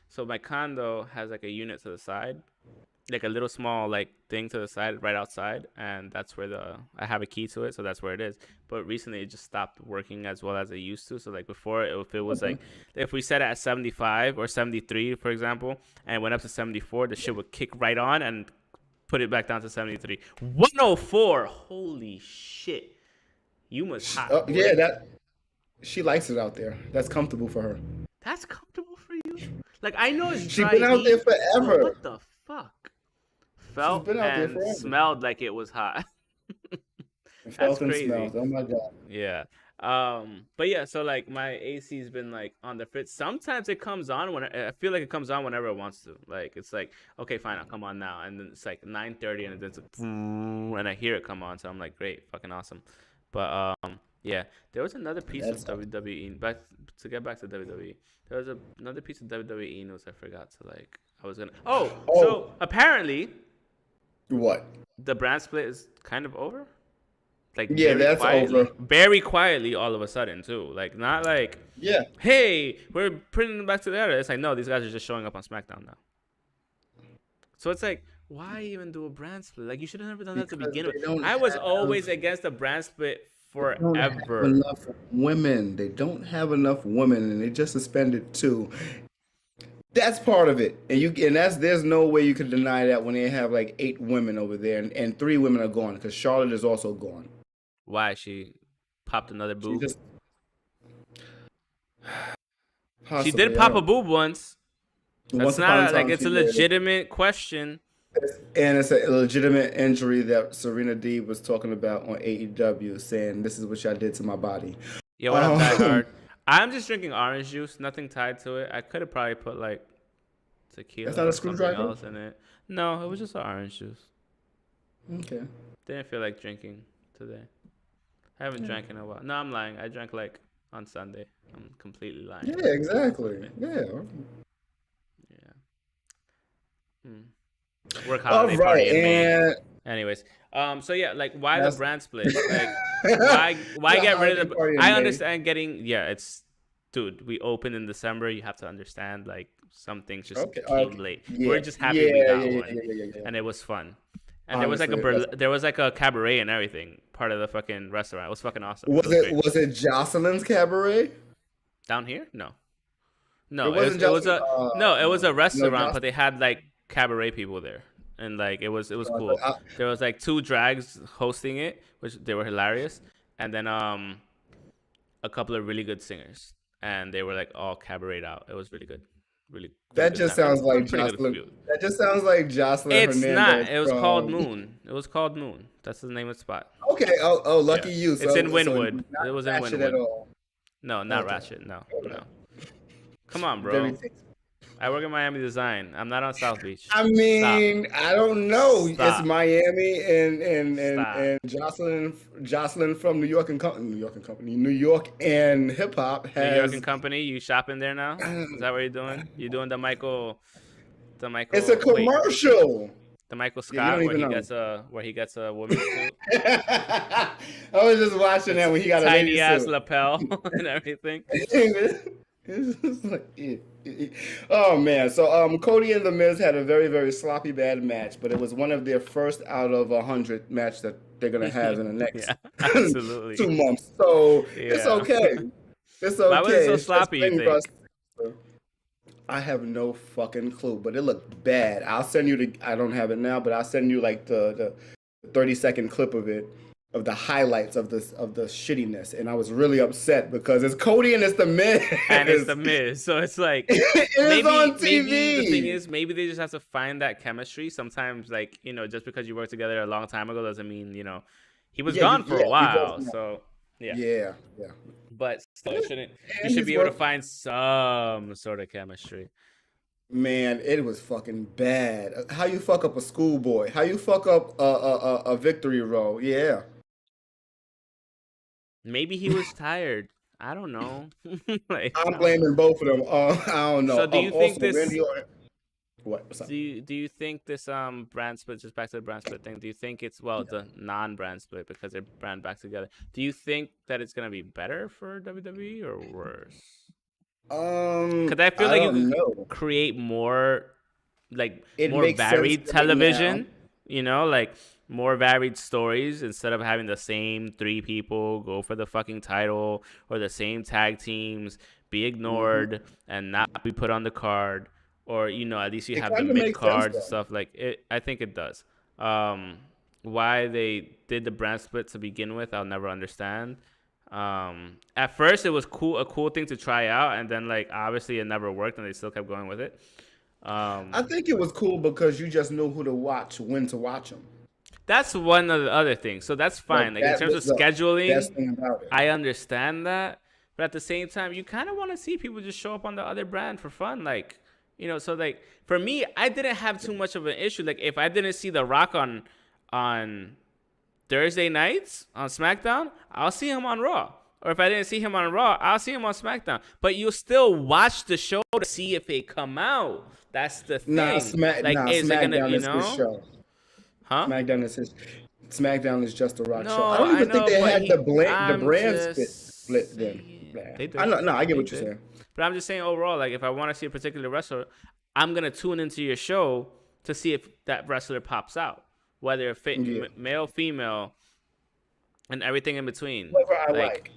Speaker 1: so my condo has like a unit to the side, like a little small like thing to the side right outside, and that's where I have a key to it, so that's where it is. But recently it just stopped working as well as it used to. So like before, if it was
Speaker 3: Okay.
Speaker 1: like if we set it at 75 or 73, for example, and it went up to 74, the shit would kick right on and put it back down to 73. 104. Holy shit. Yuma's hot,
Speaker 3: Yeah,
Speaker 1: boy.
Speaker 3: that she likes it out there. That's comfortable for her.
Speaker 1: That's comfortable for you? Like, I know it's
Speaker 3: She's
Speaker 1: dry
Speaker 3: been out there
Speaker 1: heat, but
Speaker 3: forever.
Speaker 1: what the fuck?
Speaker 3: She's
Speaker 1: Felt
Speaker 3: been out there
Speaker 1: and
Speaker 3: forever.
Speaker 1: smelled like it was hot.
Speaker 3: It
Speaker 1: That's
Speaker 3: felt and
Speaker 1: crazy.
Speaker 3: smelled. Oh my god.
Speaker 1: Yeah. But yeah, so like my AC's been like on the fritz. Sometimes it comes on when I feel like it comes on whenever it wants to. Like it's like, okay, fine, I'll come on now, and then it's like 9:30, and then it's like, and I hear it come on, so I'm like, great, fucking awesome. But yeah, there was another piece of
Speaker 3: That's awesome.
Speaker 1: WWE. Back to get back to WWE, there was another piece of WWE news I forgot to like. I was gonna. Oh,
Speaker 3: Oh,
Speaker 1: so apparently
Speaker 3: what?
Speaker 1: the brand split is kind of over. Like
Speaker 3: Yeah, that's over.
Speaker 1: very quietly, all of a sudden too. Like not like,
Speaker 3: Yeah,
Speaker 1: hey, we're putting them back together. It's like, no, these guys are just showing up on SmackDown now. So it's like, why even do a brand split? Like you should have never done that to
Speaker 3: because
Speaker 1: begin with.
Speaker 3: they don't
Speaker 1: I was
Speaker 3: have
Speaker 1: always against the brand split
Speaker 3: don't have
Speaker 1: forever.
Speaker 3: enough women. They don't have enough women, and they just suspended two. That's part of it, and that's there's no way you could deny that when they have like 8 women over there, and 3 women are gone because Charlotte is also gone.
Speaker 1: Why she popped another
Speaker 3: She
Speaker 1: boob?
Speaker 3: just
Speaker 1: She did
Speaker 3: possibly, I
Speaker 1: pop a
Speaker 3: don't.
Speaker 1: boob once. That's
Speaker 3: Once upon a
Speaker 1: not like
Speaker 3: time,
Speaker 1: it's
Speaker 3: she
Speaker 1: a
Speaker 3: did,
Speaker 1: legitimate question.
Speaker 3: and it's a legitimate injury that Serena Deeb was talking about on AEW, saying this is what y'all did to my body.
Speaker 1: Yo, what up, Die
Speaker 3: Um,
Speaker 1: Hard? I'm just drinking orange juice, nothing tied to it. I could have probably put like
Speaker 3: that's
Speaker 1: tequila
Speaker 3: not a
Speaker 1: or something
Speaker 3: screwdriver.
Speaker 1: else in it. No, it was just orange juice.
Speaker 3: Okay.
Speaker 1: Didn't feel like drinking today. I haven't drank in a while. No, I'm lying. I drank like on Sunday. I'm completely lying.
Speaker 3: Yeah, exactly. Yeah.
Speaker 1: Yeah. Hmm. Work
Speaker 3: All
Speaker 1: holiday
Speaker 3: right,
Speaker 1: party in Maine.
Speaker 3: and
Speaker 1: Anyways, so yeah, like why the
Speaker 3: that's
Speaker 1: brand split? Like why
Speaker 3: the
Speaker 1: get rid
Speaker 3: holiday
Speaker 1: of the?
Speaker 3: party
Speaker 1: I
Speaker 3: in May.
Speaker 1: understand getting it's dude. We opened in December. You have to understand like some things just
Speaker 3: Okay.
Speaker 1: came
Speaker 3: Okay.
Speaker 1: late.
Speaker 3: Yeah.
Speaker 1: We're just
Speaker 3: Yeah.
Speaker 1: happy we
Speaker 3: Yeah.
Speaker 1: got
Speaker 3: Yeah.
Speaker 1: one,
Speaker 3: Yeah. Yeah. Yeah.
Speaker 1: and it was fun. And
Speaker 3: Honestly, that's
Speaker 1: there was like a cabaret and everything, part of the fucking restaurant. It was fucking awesome. It
Speaker 3: was
Speaker 1: was great.
Speaker 3: Jocelyn's cabaret?
Speaker 1: Down here, no,
Speaker 3: It
Speaker 1: no,
Speaker 3: wasn't
Speaker 1: it was
Speaker 3: Jocelyn.
Speaker 1: a no, it was a
Speaker 3: No,
Speaker 1: restaurant, but
Speaker 3: Jocelyn.
Speaker 1: they had like cabaret people there, and like it was cool.
Speaker 3: I,
Speaker 1: There was like two drags hosting it, which they were hilarious, and then a couple of really good singers, and they were like all cabaret out. It was really good, really
Speaker 3: that
Speaker 1: good
Speaker 3: just
Speaker 1: time, and
Speaker 3: sounds like
Speaker 1: pretty good
Speaker 3: Jocelyn.
Speaker 1: food.
Speaker 3: That just sounds like Jocelyn
Speaker 1: It's not.
Speaker 3: Hernandez
Speaker 1: It was called
Speaker 3: from.
Speaker 1: Moon. It was called Moon. That's the name of the spot.
Speaker 3: Okay. Oh,
Speaker 1: Yeah,
Speaker 3: lucky you.
Speaker 1: it's in
Speaker 3: So
Speaker 1: Wynwood.
Speaker 3: not
Speaker 1: It was in
Speaker 3: ratchet at
Speaker 1: Wynwood.
Speaker 3: all.
Speaker 1: No, not
Speaker 3: Okay.
Speaker 1: Ratchet. No,
Speaker 3: Okay.
Speaker 1: no. Come on,
Speaker 3: Very
Speaker 1: bro.
Speaker 3: tasty.
Speaker 1: I work in Miami Design. I'm not on South Beach.
Speaker 3: I
Speaker 1: Stop.
Speaker 3: mean, I don't know. It's
Speaker 1: Stop.
Speaker 3: Miami
Speaker 1: Stop.
Speaker 3: and Jocelyn from New York and hip hop
Speaker 1: New York
Speaker 3: has.
Speaker 1: and Company. You shopping there now? Is that what you're doing? You doing
Speaker 3: It's a
Speaker 1: Wait,
Speaker 3: commercial.
Speaker 1: the Michael
Speaker 3: Yeah, you
Speaker 1: Scott
Speaker 3: don't even know.
Speaker 1: where he gets a women's suit,
Speaker 3: I was just watching that when he got a lady
Speaker 1: tiny ass
Speaker 3: suit.
Speaker 1: lapel and everything.
Speaker 3: It's just like, oh man. So Cody and The Miz had a very very sloppy bad match, but it was one of their first out of 100 match that they're gonna have in the next
Speaker 1: Yeah, absolutely.
Speaker 3: 2 months. So it's
Speaker 1: Yeah.
Speaker 3: okay. It's
Speaker 1: Why was it
Speaker 3: okay.
Speaker 1: so
Speaker 3: It's just
Speaker 1: sloppy? You
Speaker 3: ring
Speaker 1: think?
Speaker 3: rust. I have no fucking clue, but it looked bad. I'll send you the. I don't have it now, but I'll send you like the 30-second clip of it, of the highlights of the shittiness, and I was really upset because it's Cody and it's The Miz.
Speaker 1: And it's the Miz, so it's like
Speaker 3: It is on
Speaker 1: maybe the thing
Speaker 3: TV.
Speaker 1: is maybe they just have to find that chemistry. Sometimes, like just because you worked together a long time ago doesn't mean he was
Speaker 3: Yeah,
Speaker 1: gone for a
Speaker 3: you both
Speaker 1: while.
Speaker 3: know.
Speaker 1: So yeah,
Speaker 3: Yeah, yeah.
Speaker 1: but still, it shouldn't. You
Speaker 3: And
Speaker 1: should
Speaker 3: he's
Speaker 1: be able to
Speaker 3: worth.
Speaker 1: find some sort of chemistry.
Speaker 3: Man, it was fucking bad. How you fuck up a schoolboy? How you fuck up a victory row? Yeah.
Speaker 1: Maybe he was tired. I don't know. Like
Speaker 3: I'm
Speaker 1: I don't know.
Speaker 3: blaming both of them. I don't know.
Speaker 1: So do you think
Speaker 3: Also,
Speaker 1: this?
Speaker 3: Randy Orton. What? What's up?
Speaker 1: Do you think this brand split, just back to the brand split thing, do you think it's the non-brand split because they're brand back together, do you think that it's gonna be better for WWE or worse? Because I feel
Speaker 3: I
Speaker 1: like you
Speaker 3: don't
Speaker 1: could
Speaker 3: know.
Speaker 1: create more like
Speaker 3: It
Speaker 1: more
Speaker 3: makes sense
Speaker 1: varied
Speaker 3: to me now.
Speaker 1: television, like more varied stories instead of having the same three people go for the fucking title or the same tag teams be
Speaker 3: Hmm.
Speaker 1: ignored and not be put on the card, or at least you
Speaker 3: It
Speaker 1: have the
Speaker 3: kind of
Speaker 1: mid
Speaker 3: makes sense
Speaker 1: cards and
Speaker 3: though.
Speaker 1: stuff like it. I think it does. Why they did the brand split to begin with, I'll never understand. At first it was a cool thing to try out, and then like obviously it never worked, and they still kept going with it.
Speaker 3: I
Speaker 1: Um,
Speaker 3: think it was cool because you just knew who to watch, when to watch them.
Speaker 1: That's one of the other things. So that's fine.
Speaker 3: Like
Speaker 1: Like in
Speaker 3: that
Speaker 1: terms of
Speaker 3: was the
Speaker 1: scheduling,
Speaker 3: best thing about it.
Speaker 1: I understand that. But at the same time, you kind of want to see people just show up on the other brand for fun. Like, so like for me, I didn't have too much of an issue. Like if I didn't see The Rock on Thursday nights on SmackDown, I'll see him on Raw. Or if I didn't see him on Raw, I'll see him on SmackDown. But you'll still watch the show to see if they come out. That's the thing. Like, is it gonna,
Speaker 3: SmackDown is his show.
Speaker 1: Huh?
Speaker 3: SmackDown is just a Rock show. I
Speaker 1: No,
Speaker 3: don't
Speaker 1: I
Speaker 3: even think
Speaker 1: know,
Speaker 3: they
Speaker 1: but
Speaker 3: had the
Speaker 1: I'm
Speaker 3: brand
Speaker 1: just
Speaker 3: split then.
Speaker 1: saying.
Speaker 3: Yeah.
Speaker 1: They did.
Speaker 3: I know, no, I get
Speaker 1: They
Speaker 3: what you're
Speaker 1: did.
Speaker 3: saying.
Speaker 1: But I'm just saying overall, like if I want to see a particular wrestler, I'm gonna tune into your show to see if that wrestler pops out, whether
Speaker 3: Yeah.
Speaker 1: male, female, and everything in between.
Speaker 3: Whoever I like.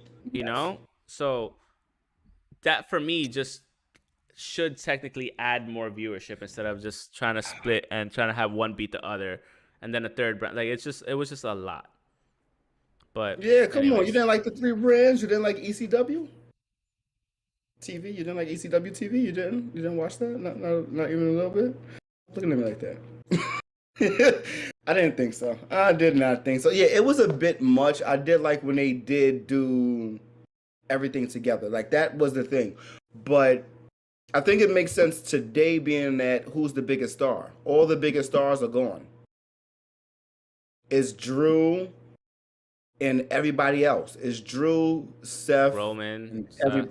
Speaker 1: So that for me just should technically add more viewership instead of just trying to split and trying to have one beat the other and then a third brand. Like it was just a lot. But
Speaker 3: Yeah, come on.
Speaker 1: anyways.
Speaker 3: You didn't like the 3 brands? You didn't like ECW TV? You didn't like ECW TV? You didn't watch that? Not even a little bit? Looking at me like that. I didn't think so. I did not think so. Yeah, it was a bit much. I did like when they did do everything together. Like that was the thing. But I think it makes sense today being that who's the biggest star? All the biggest stars are gone. It's Drew and everybody else. It's Drew, Seth,
Speaker 1: Roman.
Speaker 3: and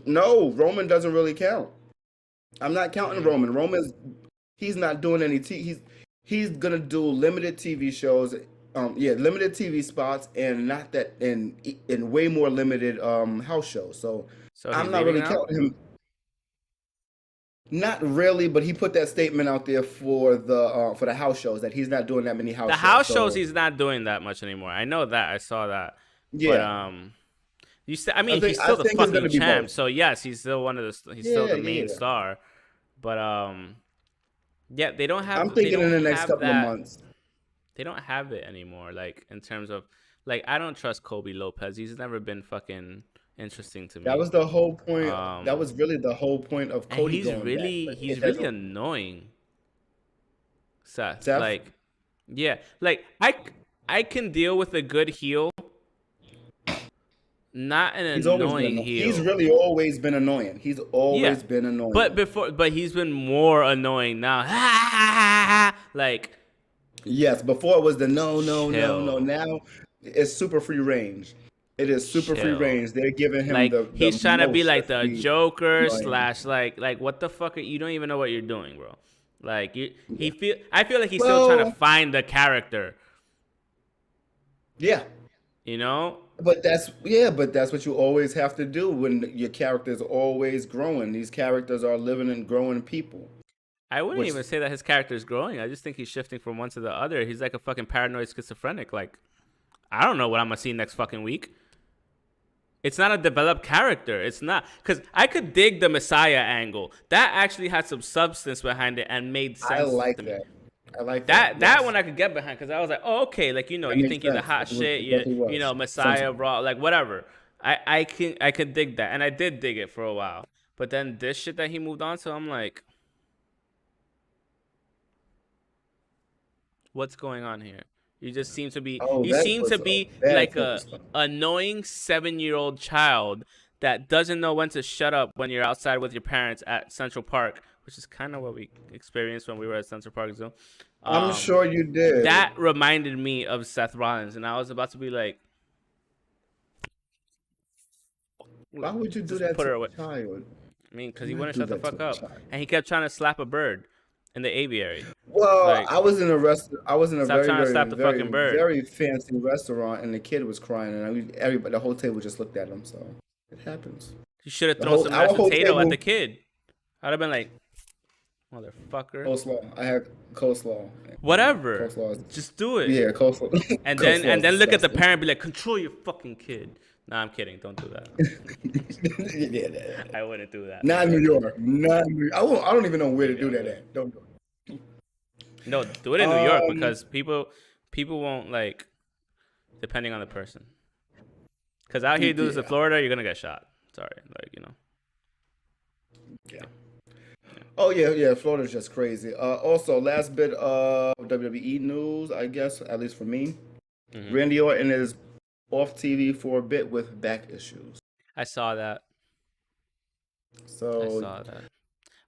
Speaker 3: No, Roman doesn't really count. I'm not counting Roman. He's not doing any he's gonna do limited TV shows, limited TV spots, and not that in way more limited house shows. So I'm not really counting him. Not really, but he put that statement out there for the house shows that he's not doing that many house shows.
Speaker 1: The house shows he's not doing that much anymore. I know that. I saw that.
Speaker 3: Yeah.
Speaker 1: But he's still the fucking champ. So yes, he's still still the main star. But yeah, they don't have.
Speaker 3: I'm thinking in the next couple of months.
Speaker 1: They don't have it anymore. Like in terms of, like I don't trust Kobe Lopez. He's never been fucking interesting to me.
Speaker 3: That was the whole point. That was really the whole point of Cody.
Speaker 1: He's really annoying. Seth? Like, yeah, like I can deal with a good heel. Not an annoying heel.
Speaker 3: He's really always been annoying. He's always been annoying.
Speaker 1: But he's been more annoying now. Like,
Speaker 3: yes, before it was the no. Now it's super free range. It is super free range. They're giving him
Speaker 1: like
Speaker 3: the
Speaker 1: he's trying to be like the Joker /
Speaker 3: annoying.
Speaker 1: like what the fuck? You don't even know what you're doing, bro. Like I feel like he's still trying to find the character.
Speaker 3: Yeah. But that's what you always have to do when your character is always growing. These characters are living and growing people.
Speaker 1: I wouldn't even say that his character is growing. I just think he's shifting from one to the other. He's like a fucking paranoid schizophrenic. Like, I don't know what I'm gonna see next fucking week. It's not a developed character. It's not, because I could dig the Messiah angle. That actually had some substance behind it and made sense. I like
Speaker 3: that. I like
Speaker 1: that. That one I could get behind, because I was like, oh, okay, like you think you're the hot shit, Messiah, raw, like whatever. I can dig that, and I did dig it for a while. But then this shit that he moved on to, I'm like, what's going on here? You just seem to be like a annoying 7-year-old child that doesn't know when to shut up when you're outside with your parents at Central Park, which is kind of what we experienced when we were at Central Park Zoo.
Speaker 3: I'm sure you did.
Speaker 1: That reminded me of Seth Rollins, and I was about to be like,
Speaker 3: why would you do that to a child?
Speaker 1: I mean, because he wouldn't shut the fuck up, and he kept trying to slap a bird in the aviary.
Speaker 3: Well, I was in a
Speaker 1: very
Speaker 3: very fancy restaurant, and the kid was crying, and everybody, the whole table just looked at him. So it happens.
Speaker 1: You should have thrown some mashed potato at the kid. I'd have been like, motherfucker.
Speaker 3: Coleslaw. I had coleslaw.
Speaker 1: Whatever. Just do it.
Speaker 3: Yeah, coleslaw.
Speaker 1: And then look at the parent and be like, control your fucking kid. Nah, I'm kidding. Don't do that. I wouldn't do that.
Speaker 3: Not in New York. I don't even know where to do that at. Don't do it.
Speaker 1: No, do it in New York, because people won't, like, depending on the person. Because out here, you do this in Florida, you're gonna get shot. Sorry, like,
Speaker 3: Yeah. Oh yeah. Florida's just crazy. Also, last bit of WWE news, I guess, at least for me.
Speaker 1: Hmm.
Speaker 3: Randy Orton is off TV for a bit with back issues.
Speaker 1: I saw that. I
Speaker 3: So
Speaker 1: saw that.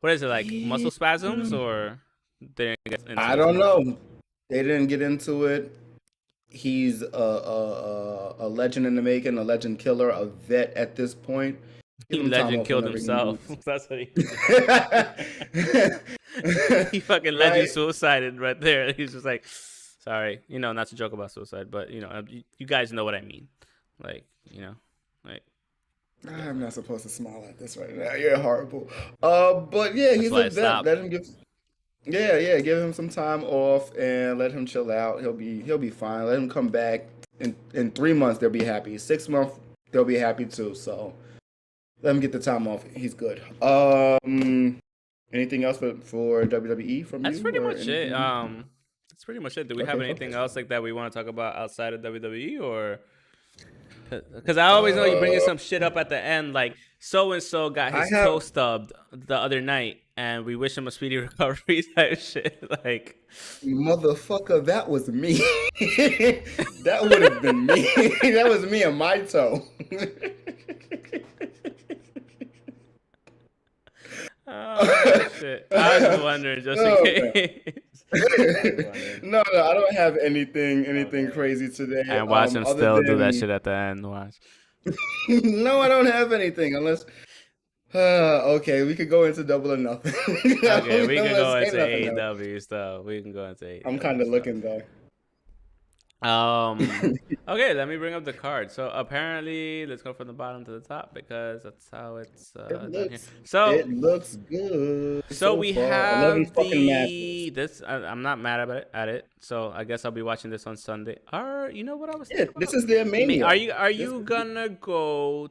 Speaker 1: What is it, like
Speaker 3: yeah,
Speaker 1: muscle spasms, or they didn't get into
Speaker 3: I
Speaker 1: it too
Speaker 3: don't
Speaker 1: much?
Speaker 3: know. They didn't get into it. He's a legend in the making, a legend killer, a vet at this point. Give
Speaker 1: He
Speaker 3: him time
Speaker 1: legend
Speaker 3: off
Speaker 1: killed
Speaker 3: whenever he
Speaker 1: himself.
Speaker 3: needs.
Speaker 1: That's what he did. He fucking legend
Speaker 3: Right?
Speaker 1: suicided right there. He's just like, sorry, not to joke about suicide, but you guys know what I mean. Like, like, yeah.
Speaker 3: I'm not supposed to smile at this right now. You're horrible. But yeah,
Speaker 1: That's
Speaker 3: he's
Speaker 1: why
Speaker 3: a
Speaker 1: I
Speaker 3: vet.
Speaker 1: stopped.
Speaker 3: Let him give. Yeah. Give him some time off and let him chill out. He'll be fine. Let him come back in 3 months. They'll be happy. 6 months, they'll be happy too. So let him get the time off. He's good. Anything else for WWE from
Speaker 1: That's
Speaker 3: you
Speaker 1: pretty
Speaker 3: or
Speaker 1: much it.
Speaker 3: anything?
Speaker 1: That's pretty much it. Do we have
Speaker 3: Okay.
Speaker 1: anything else like that we want to talk about outside of WWE, or? Because I always know you bringing
Speaker 3: Uh,
Speaker 1: some shit up at the end, like so and so got
Speaker 3: I
Speaker 1: his
Speaker 3: have
Speaker 1: toe stubbed the other night, and we wish him a speedy recovery type shit. Like,
Speaker 3: motherfucker. That was me. That would have been me. That was me and my toe.
Speaker 1: oh shit! I was just wondering, just in
Speaker 3: Oh man.
Speaker 1: case. Just wondering.
Speaker 3: No, I don't have anything
Speaker 1: Okay.
Speaker 3: crazy today.
Speaker 1: And watch him
Speaker 3: Other
Speaker 1: still do that
Speaker 3: than
Speaker 1: shit at the end. Watch.
Speaker 3: no, I don't have anything unless. Okay, we could go into double or nothing.
Speaker 1: Okay, we can
Speaker 3: Let's
Speaker 1: go
Speaker 3: say
Speaker 1: into
Speaker 3: nothing else.
Speaker 1: AEW stuff. We can go into
Speaker 3: I'm kind
Speaker 1: AEW
Speaker 3: of
Speaker 1: stuff.
Speaker 3: looking though.
Speaker 1: Okay, let me bring up the card. So apparently, let's go from the bottom to the top because that's how it's
Speaker 3: It
Speaker 1: done here.
Speaker 3: looks
Speaker 1: So,
Speaker 3: it looks good
Speaker 1: so
Speaker 3: so
Speaker 1: we
Speaker 3: far. 11
Speaker 1: have
Speaker 3: fucking matches.
Speaker 1: I'm not mad at it. So I guess I'll be watching this on Sunday. Or you know what I was
Speaker 3: Yeah,
Speaker 1: thinking
Speaker 3: this
Speaker 1: about?
Speaker 3: is their
Speaker 1: Are
Speaker 3: mania.
Speaker 1: you
Speaker 3: This is
Speaker 1: gonna go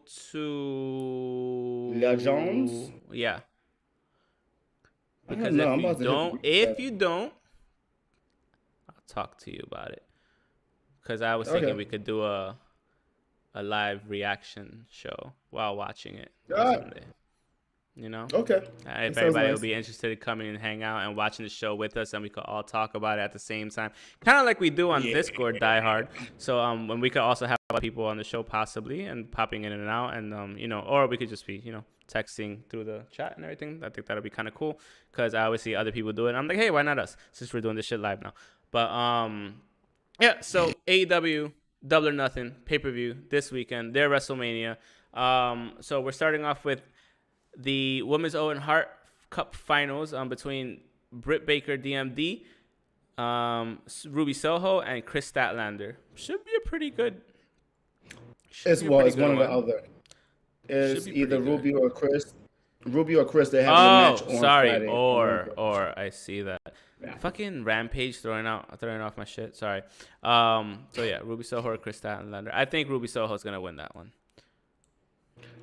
Speaker 3: La Jones.
Speaker 1: to yeah?
Speaker 3: I
Speaker 1: Because
Speaker 3: don't know. I'm about to hit the
Speaker 1: if
Speaker 3: reset.
Speaker 1: you don't, I'll talk to you about it. Because I was thinking
Speaker 3: Okay.
Speaker 1: we could do a live reaction show while watching it
Speaker 3: All
Speaker 1: on
Speaker 3: right.
Speaker 1: Sunday. You know,
Speaker 3: Okay. That
Speaker 1: if
Speaker 3: sounds
Speaker 1: everybody will
Speaker 3: nice.
Speaker 1: be interested in coming and hang out and watching the show with us, and we could all talk about it at the same time, kind of like we do on
Speaker 3: Yeah.
Speaker 1: Discord, Die Hard. So when we could also have other people on the show possibly and popping in and out, and or we could just be texting through the chat and everything. I think that'll be kind of cool because I always see other people do it. And I'm like, hey, why not us? Since we're doing this shit live now. But yeah. So AEW Double or Nothing pay-per-view this weekend. Their WrestleMania. So we're starting off with the Women's Owen Hart Cup Finals between Britt Baker, DMD, Ruby Soho, and Chris Statlander. Should be a pretty good. Should be a pretty
Speaker 3: It's one
Speaker 1: good
Speaker 3: or the
Speaker 1: one.
Speaker 3: other.
Speaker 1: Should
Speaker 3: It's
Speaker 1: be
Speaker 3: either
Speaker 1: pretty good.
Speaker 3: Ruby or Chris. Ruby or Chris. They're having a match
Speaker 1: Oh,
Speaker 3: on
Speaker 1: sorry.
Speaker 3: Friday. On
Speaker 1: Or I see that.
Speaker 3: Yeah.
Speaker 1: Fucking Rampage throwing off my shit. Sorry. So yeah, Ruby Soho or Chris Statlander. I think Ruby Soho's gonna win that one.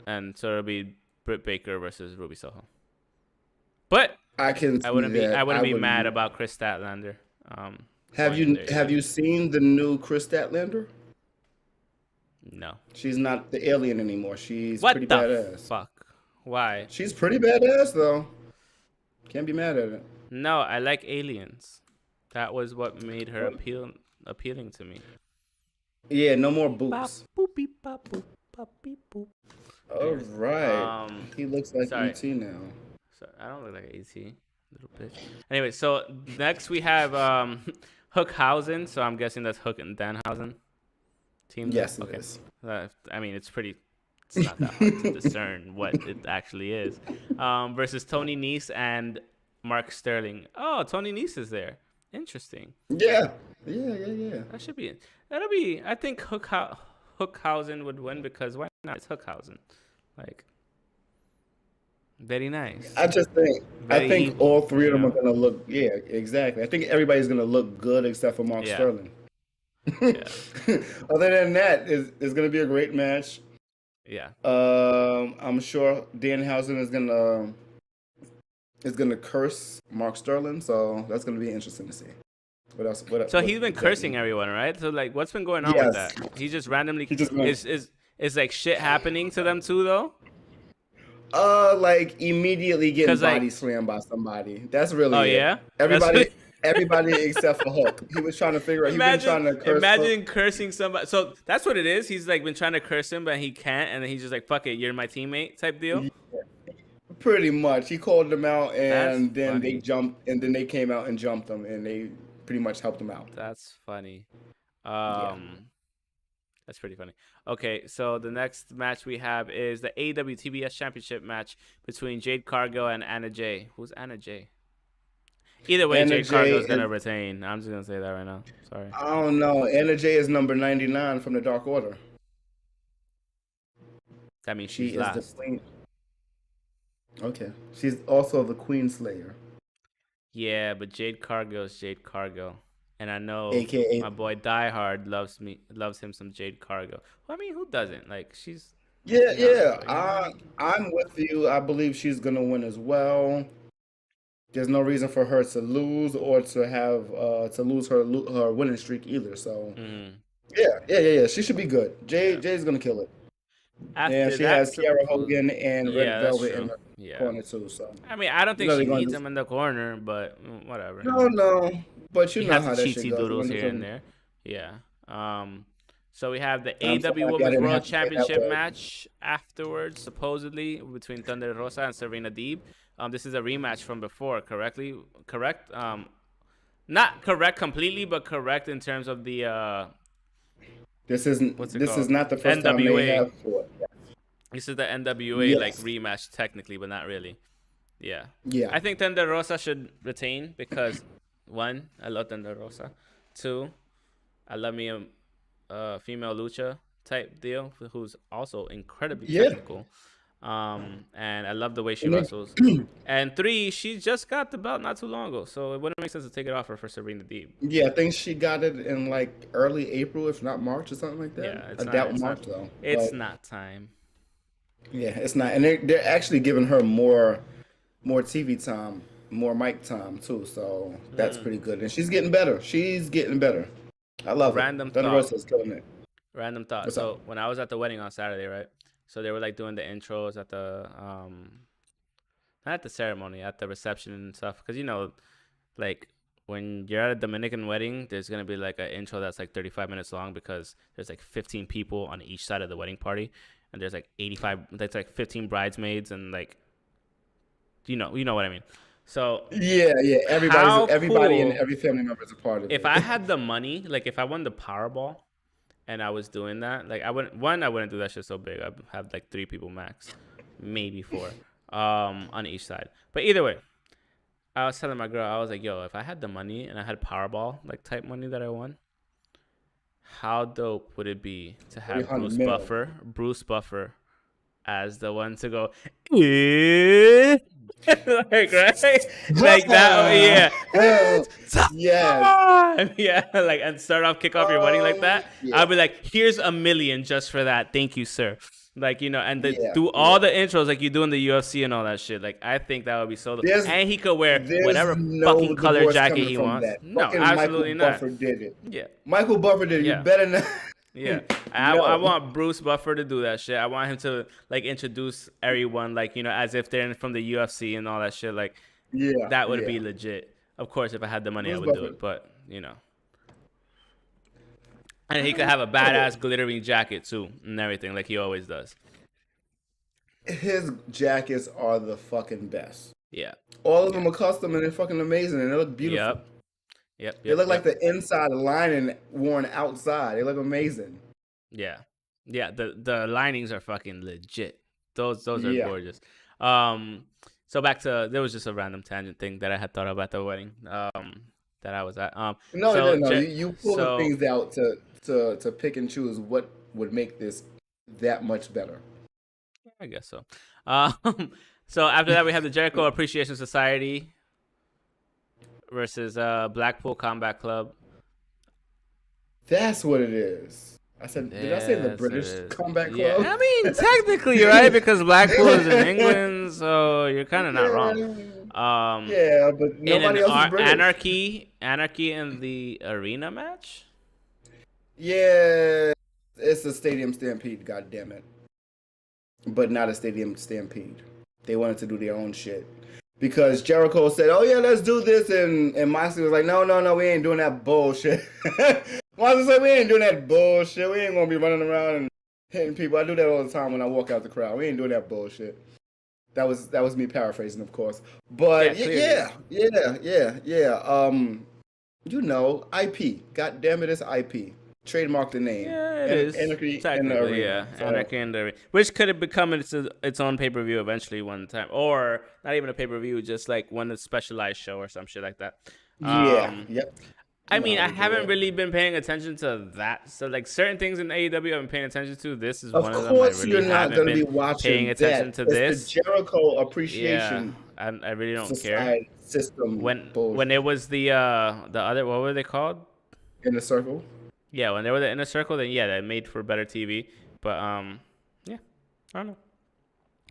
Speaker 1: And so it'll be Britt Baker versus Ruby Soho. But
Speaker 3: I can see
Speaker 1: I wouldn't be
Speaker 3: that.
Speaker 1: mad about Chris Statlander.
Speaker 3: Have
Speaker 1: going in
Speaker 3: you
Speaker 1: there
Speaker 3: have
Speaker 1: either.
Speaker 3: you seen the new Chris Statlander?
Speaker 1: No.
Speaker 3: She's not the alien anymore. She's
Speaker 1: What
Speaker 3: pretty
Speaker 1: the
Speaker 3: badass.
Speaker 1: fuck? Why?
Speaker 3: She's pretty badass though. Can't be mad at it.
Speaker 1: No, I like aliens. That was what made her appealing to me.
Speaker 3: Yeah, no more boops.
Speaker 1: Boopy bop boop bop beep boop.
Speaker 3: All right.
Speaker 1: Um,
Speaker 3: He looks like
Speaker 1: sorry.
Speaker 3: ET now.
Speaker 1: So I don't look like an AT, little bitch. Anyway, so next we have Hookhausen. So I'm guessing that's Hook and Danhausen. Team.
Speaker 3: Yes, it
Speaker 1: Okay.
Speaker 3: is.
Speaker 1: I mean, it's not that hard to discern what it actually is. Versus Tony Nese and Mark Sterling. Oh, Tony Nese is there. Interesting.
Speaker 3: Yeah.
Speaker 1: That should be. That'll be. I think Hookhausen would win because why not? It's Hookhausen. Like, very nice.
Speaker 3: I just think
Speaker 1: Very
Speaker 3: I think
Speaker 1: evil,
Speaker 3: all three of them
Speaker 1: you
Speaker 3: are gonna look. Yeah, exactly. I think everybody's gonna look good except for Mark
Speaker 1: Yeah.
Speaker 3: Sterling.
Speaker 1: Yeah.
Speaker 3: Other than that, it's gonna be a great match.
Speaker 1: Yeah.
Speaker 3: I'm sure Danhausen is gonna curse Mark Sterling, so that's gonna be interesting to see. What else?
Speaker 1: So he's been cursing everyone, right? So like, what's been going on with that? He just randomly
Speaker 3: He just went-
Speaker 1: is like shit happening to them too, though.
Speaker 3: Like immediately getting
Speaker 1: 'Cause
Speaker 3: body
Speaker 1: like,
Speaker 3: slammed by somebody. That's
Speaker 1: oh
Speaker 3: really it.
Speaker 1: yeah, that's
Speaker 3: Everybody,
Speaker 1: what.
Speaker 3: everybody except for Hulk. He was trying to figure out. He been
Speaker 1: Imagine,
Speaker 3: trying to curse Hook.
Speaker 1: imagine cursing somebody. So that's what it is. He's like been trying to curse him, but he can't, and then he's just like, "Fuck it, you're my teammate," type deal.
Speaker 3: Yeah, pretty much. He called them out,
Speaker 1: That's
Speaker 3: and then they
Speaker 1: funny.
Speaker 3: jumped, and then they came out and jumped him, and they pretty much helped him out.
Speaker 1: That's funny.
Speaker 3: Yeah.
Speaker 1: Um, that's pretty funny. Okay, so the next match we have is the AEW TBS Championship match between Jade Cargill and Anna Jay. Who's Anna Jay? Either way,
Speaker 3: Anna
Speaker 1: Jade Cargill
Speaker 3: Jay
Speaker 1: is gonna
Speaker 3: is.
Speaker 1: retain. I'm just gonna say that right now. Sorry.
Speaker 3: I don't know. Anna Jay is number 99 from the Dark Order.
Speaker 1: That means
Speaker 3: She
Speaker 1: she's
Speaker 3: is the
Speaker 1: last.
Speaker 3: queen. Okay. She's also the Queen Slayer,
Speaker 1: Yeah, but Jade Cargill is Jade Cargill, and I know
Speaker 3: aka.
Speaker 1: my boy Diehard loves him some Jade Cargill. Well, I mean, who doesn't? Like, she's
Speaker 3: Yeah,
Speaker 1: phenomenal.
Speaker 3: yeah.
Speaker 1: Like, you know what I mean?
Speaker 3: I'm with you. I believe she's gonna win as well. There's no reason for her to lose or to have to lose her winning streak either. So
Speaker 1: Mm,
Speaker 3: yeah. She should be good.
Speaker 1: yeah.
Speaker 3: Jay's gonna kill it, and
Speaker 1: After
Speaker 3: she has
Speaker 1: that,
Speaker 3: Kiara Hogan and Red
Speaker 1: yeah, that's
Speaker 3: Velvet in
Speaker 1: true.
Speaker 3: her
Speaker 1: Yeah.
Speaker 3: corner too. So
Speaker 1: I mean, I don't
Speaker 3: you
Speaker 1: think
Speaker 3: know
Speaker 1: she
Speaker 3: they're gonna
Speaker 1: needs
Speaker 3: do.
Speaker 1: him in the corner, but whatever.
Speaker 3: No, but you
Speaker 1: He
Speaker 3: know
Speaker 1: has the
Speaker 3: how that shit
Speaker 1: cheatsy
Speaker 3: goes.
Speaker 1: doodles here and there. Yeah. So we have the
Speaker 3: I'm sorry,
Speaker 1: AW
Speaker 3: I
Speaker 1: Women's
Speaker 3: didn't
Speaker 1: World
Speaker 3: have to say that
Speaker 1: Championship
Speaker 3: word.
Speaker 1: match afterwards, supposedly between Thunder Rosa and Serena Deeb. This is a rematch from before, correct? Not correct completely, but correct in terms of the
Speaker 3: This isn't.
Speaker 1: what's it
Speaker 3: This is
Speaker 1: called?
Speaker 3: not the first time they
Speaker 1: NWA.
Speaker 3: have fought.
Speaker 1: This is the NWA like
Speaker 3: Yes.
Speaker 1: rematch technically, but not really. Yeah.
Speaker 3: Yeah.
Speaker 1: I think Thunder Rosa should retain because one, I love Thunder Rosa. Two, I love me a female lucha type deal who's also incredibly
Speaker 3: Yeah.
Speaker 1: technical. And I love the way she
Speaker 3: And
Speaker 1: wrestles. And three, she just got the belt not too long ago, so it wouldn't make sense to take it off her for Serena Deeb.
Speaker 3: yeah, I think she got it in like early April, if not March or something like that.
Speaker 1: Yeah,
Speaker 3: I doubt
Speaker 1: it's
Speaker 3: March
Speaker 1: not,
Speaker 3: though.
Speaker 1: it's
Speaker 3: But
Speaker 1: not time.
Speaker 3: yeah, it's not, and they're actually giving her more TV time, more mic time too. So that's
Speaker 1: Mm.
Speaker 3: pretty good, and she's getting better. She's getting better. I love it.
Speaker 1: Random
Speaker 3: Thunder
Speaker 1: thought.
Speaker 3: Rosa is killing it.
Speaker 1: Random thought.
Speaker 3: What's up?
Speaker 1: So when I was at the wedding on Saturday, right? So they were like doing the intros at the not at the ceremony, at the reception and stuff. Because like when you're at a Dominican wedding, there's gonna be like an intro that's like 35 minutes long because there's like 15 people on each side of the wedding party, and there's like 85. That's like 15 bridesmaids and like you know what I mean. So
Speaker 3: Yeah.
Speaker 1: how
Speaker 3: Everybody and
Speaker 1: cool
Speaker 3: every family member is a part of
Speaker 1: if I
Speaker 3: it.
Speaker 1: had the money, like if I won the Powerball and I was doing that, like I wouldn't do that shit so big. I'd have like 3 people max, maybe 4, on each side. But either way, I was telling my girl, I was like, yo, if I had the money and I had Powerball like type money that I won, how dope would it be to have
Speaker 3: 300 mil.
Speaker 1: Bruce Buffer, as the one to go, eh? Like right, like that, yeah.
Speaker 3: Hell,
Speaker 1: It's
Speaker 3: yes.
Speaker 1: time. Yeah, like and start off kick off your wedding like that.
Speaker 3: Yeah.
Speaker 1: I'll be like, here's $1 million just for that. Thank you, sir. Like and
Speaker 3: Yeah,
Speaker 1: do all the intros like you do in the UFC and all that shit. Like I think that would be so.
Speaker 3: There's
Speaker 1: And he could wear
Speaker 3: there's
Speaker 1: whatever
Speaker 3: no
Speaker 1: fucking color
Speaker 3: divorce
Speaker 1: jacket
Speaker 3: coming
Speaker 1: he
Speaker 3: from
Speaker 1: wants.
Speaker 3: that.
Speaker 1: No,
Speaker 3: Fucking
Speaker 1: absolutely
Speaker 3: Michael
Speaker 1: not.
Speaker 3: Buffer did it.
Speaker 1: Yeah.
Speaker 3: Michael Buffer did it.
Speaker 1: Yeah.
Speaker 3: You better not.
Speaker 1: Yeah,
Speaker 3: No.
Speaker 1: I want Bruce Buffer to do that shit. I want him to like introduce everyone, like as if they're from the UFC and all that shit. Like
Speaker 3: Yeah.
Speaker 1: that would
Speaker 3: yeah.
Speaker 1: be legit. Of course, if I had the money, I
Speaker 3: Bruce
Speaker 1: would do
Speaker 3: Buffer.
Speaker 1: it. But and he could have a badass glittering jacket too and everything, like he always does.
Speaker 3: His jackets are the fucking best.
Speaker 1: Yeah.
Speaker 3: All of them are custom and they're fucking amazing and they look beautiful.
Speaker 1: Yep.
Speaker 3: They look like the inside lining worn outside. They look amazing.
Speaker 1: Yeah. The linings are fucking legit. Those are
Speaker 3: Yeah.
Speaker 1: gorgeous. So back to there was just a random tangent thing that I had thought of at the wedding. That I was at.
Speaker 3: No.
Speaker 1: So
Speaker 3: You pull the things out to pick and choose what would make this that much better.
Speaker 1: I guess so. So after that we have the Jericho Appreciation Society versus Blackpool Combat Club.
Speaker 3: That's what it is. I said, did I say the
Speaker 1: Yes,
Speaker 3: British
Speaker 1: it is.
Speaker 3: Combat Club?
Speaker 1: Yeah, I mean technically, right? Because Blackpool is in England, so you're kind of not wrong.
Speaker 3: Yeah, but
Speaker 1: In
Speaker 3: nobody else is British.
Speaker 1: Anarchy in the arena match.
Speaker 3: Yeah, it's a stadium stampede. God damn it! But not a stadium stampede. They wanted to do their own shit. Because Jericho said, "Oh yeah, let's do this," and Moxley was like, "No, we ain't doing that bullshit." Moxley said, "We ain't doing that bullshit. We ain't gonna be running around and hitting people. I do that all the time when I walk out the crowd. We ain't doing that bullshit." That was me paraphrasing, of course. But yeah. IP. God damn it, it's IP. Trademark the name.
Speaker 1: Yeah, it is.
Speaker 3: Anarchy in the arena.
Speaker 1: Yeah, Anarchy in the Arena. Which could have become its own pay-per-view eventually one time. Or not even a pay-per-view, just like one specialized show or some shit like that.
Speaker 3: Yep.
Speaker 1: I mean, I haven't really been paying attention to that. So, like, certain things in AEW I've been paying attention to. This is one of them.
Speaker 3: Of course,
Speaker 1: I really
Speaker 3: you're not going to be watching
Speaker 1: paying attention
Speaker 3: that.
Speaker 1: to
Speaker 3: It's
Speaker 1: this.
Speaker 3: the Jericho appreciation.
Speaker 1: Yeah, I really don't care.
Speaker 3: System
Speaker 1: when it was the other, what were they called?
Speaker 3: Inner Circle.
Speaker 1: Yeah, when they were the Inner Circle, then yeah, that made for better TV. But yeah, I don't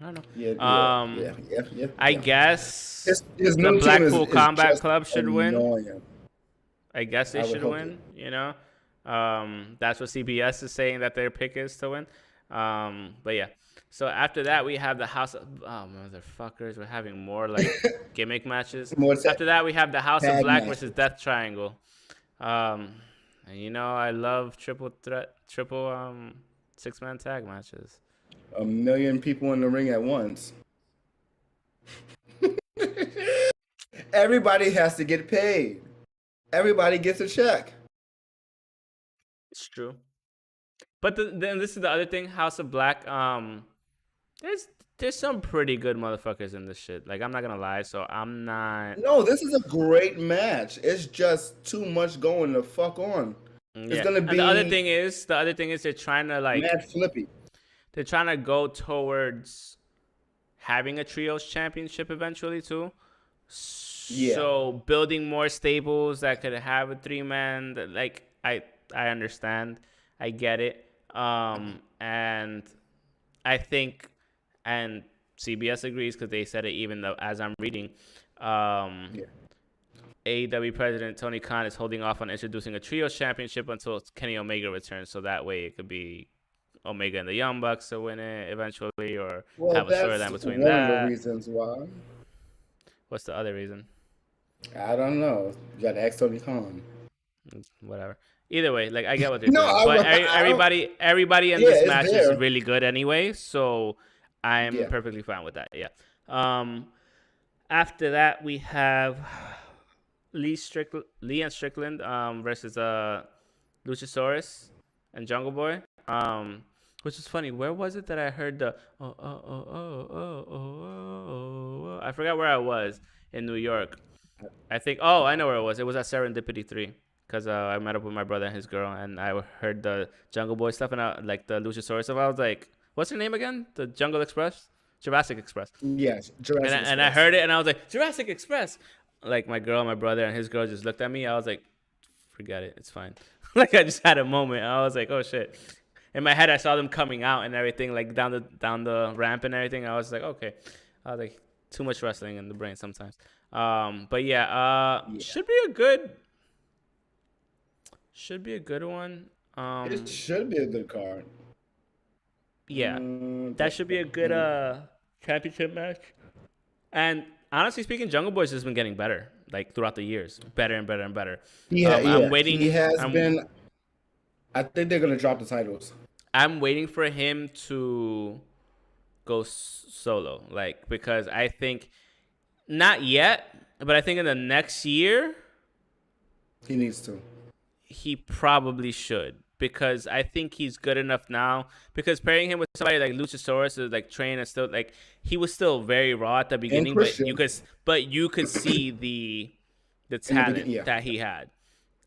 Speaker 1: know.
Speaker 3: Yeah.
Speaker 1: I guess
Speaker 3: his
Speaker 1: the Blackpool
Speaker 3: is
Speaker 1: Combat Club should
Speaker 3: annoying.
Speaker 1: win. I guess they should win. You know, that's what CBS is saying that their pick is to win. But yeah. So after that, we have the House of motherfuckers. We're having more like gimmick matches. After that, we have the House of Black versus Death Triangle. And you know, I love triple 6-man tag matches.
Speaker 3: 1 million people in the ring at once. Everybody has to get paid. Everybody gets a check.
Speaker 1: It's true. But then this is the other thing, House of Black. There's some pretty good motherfuckers in this shit. Like, I'm not gonna lie, so I'm not.
Speaker 3: No, this is a great match. It's just too much going the fuck on. It's gonna be.
Speaker 1: And the other thing is they're trying to like
Speaker 3: mad flippy.
Speaker 1: They're trying to go towards having a trios championship eventually too.
Speaker 3: Yeah.
Speaker 1: So building more stables that could have a 3-man. Like I understand, I get it. And I think, and CBS agrees because they said it even though as I'm reading. AEW president Tony Khan is holding off on introducing a trios championship until Kenny Omega returns, so that way it could be Omega and the Young Bucks to win it eventually, or have a storyline between that.
Speaker 3: One of the reasons why.
Speaker 1: What's the other reason?
Speaker 3: I don't know. You got to ask Tony Khan.
Speaker 1: Whatever. Either way, like I get what they're doing, but everybody in this match is really good anyway, so I'm perfectly fine with that. Yeah. After that, we have Lee and Strickland versus Luchasaurus and Jungle Boy. Which is funny. Where was it that I heard the I forgot where I was in New York. I think I know where it was. It was at Serendipity 3 because I met up with my brother and his girl, and I heard the Jungle Boy stuff and like the Luchasaurus stuff. I was like, what's her name again? The Jungle Express? Jurassic Express.
Speaker 3: Yes, Jurassic Express.
Speaker 1: And I heard it and I was like, Jurassic Express. Like my girl, my brother, and his girl just looked at me. I was like, forget it. It's fine. Like I just had a moment. I was like, oh shit. In my head, I saw them coming out and everything, like down the ramp and everything. I was like, okay. I was like, too much wrestling in the brain sometimes. But yeah, should be a good one.
Speaker 3: It should be a good card.
Speaker 1: Yeah, that should be a good championship match. And honestly speaking, Jungle Boy's just been getting better, like throughout the years, better and better and better. I'm waiting.
Speaker 3: He has been. I think they're gonna drop the titles.
Speaker 1: I'm waiting for him to go solo, like because I think not yet, but I think in the next year
Speaker 3: he needs to.
Speaker 1: He probably should. Because I think he's good enough now. Because pairing him with somebody like Luchasaurus is like trained and still like he was still very raw at the beginning, but you could see the talent that he had,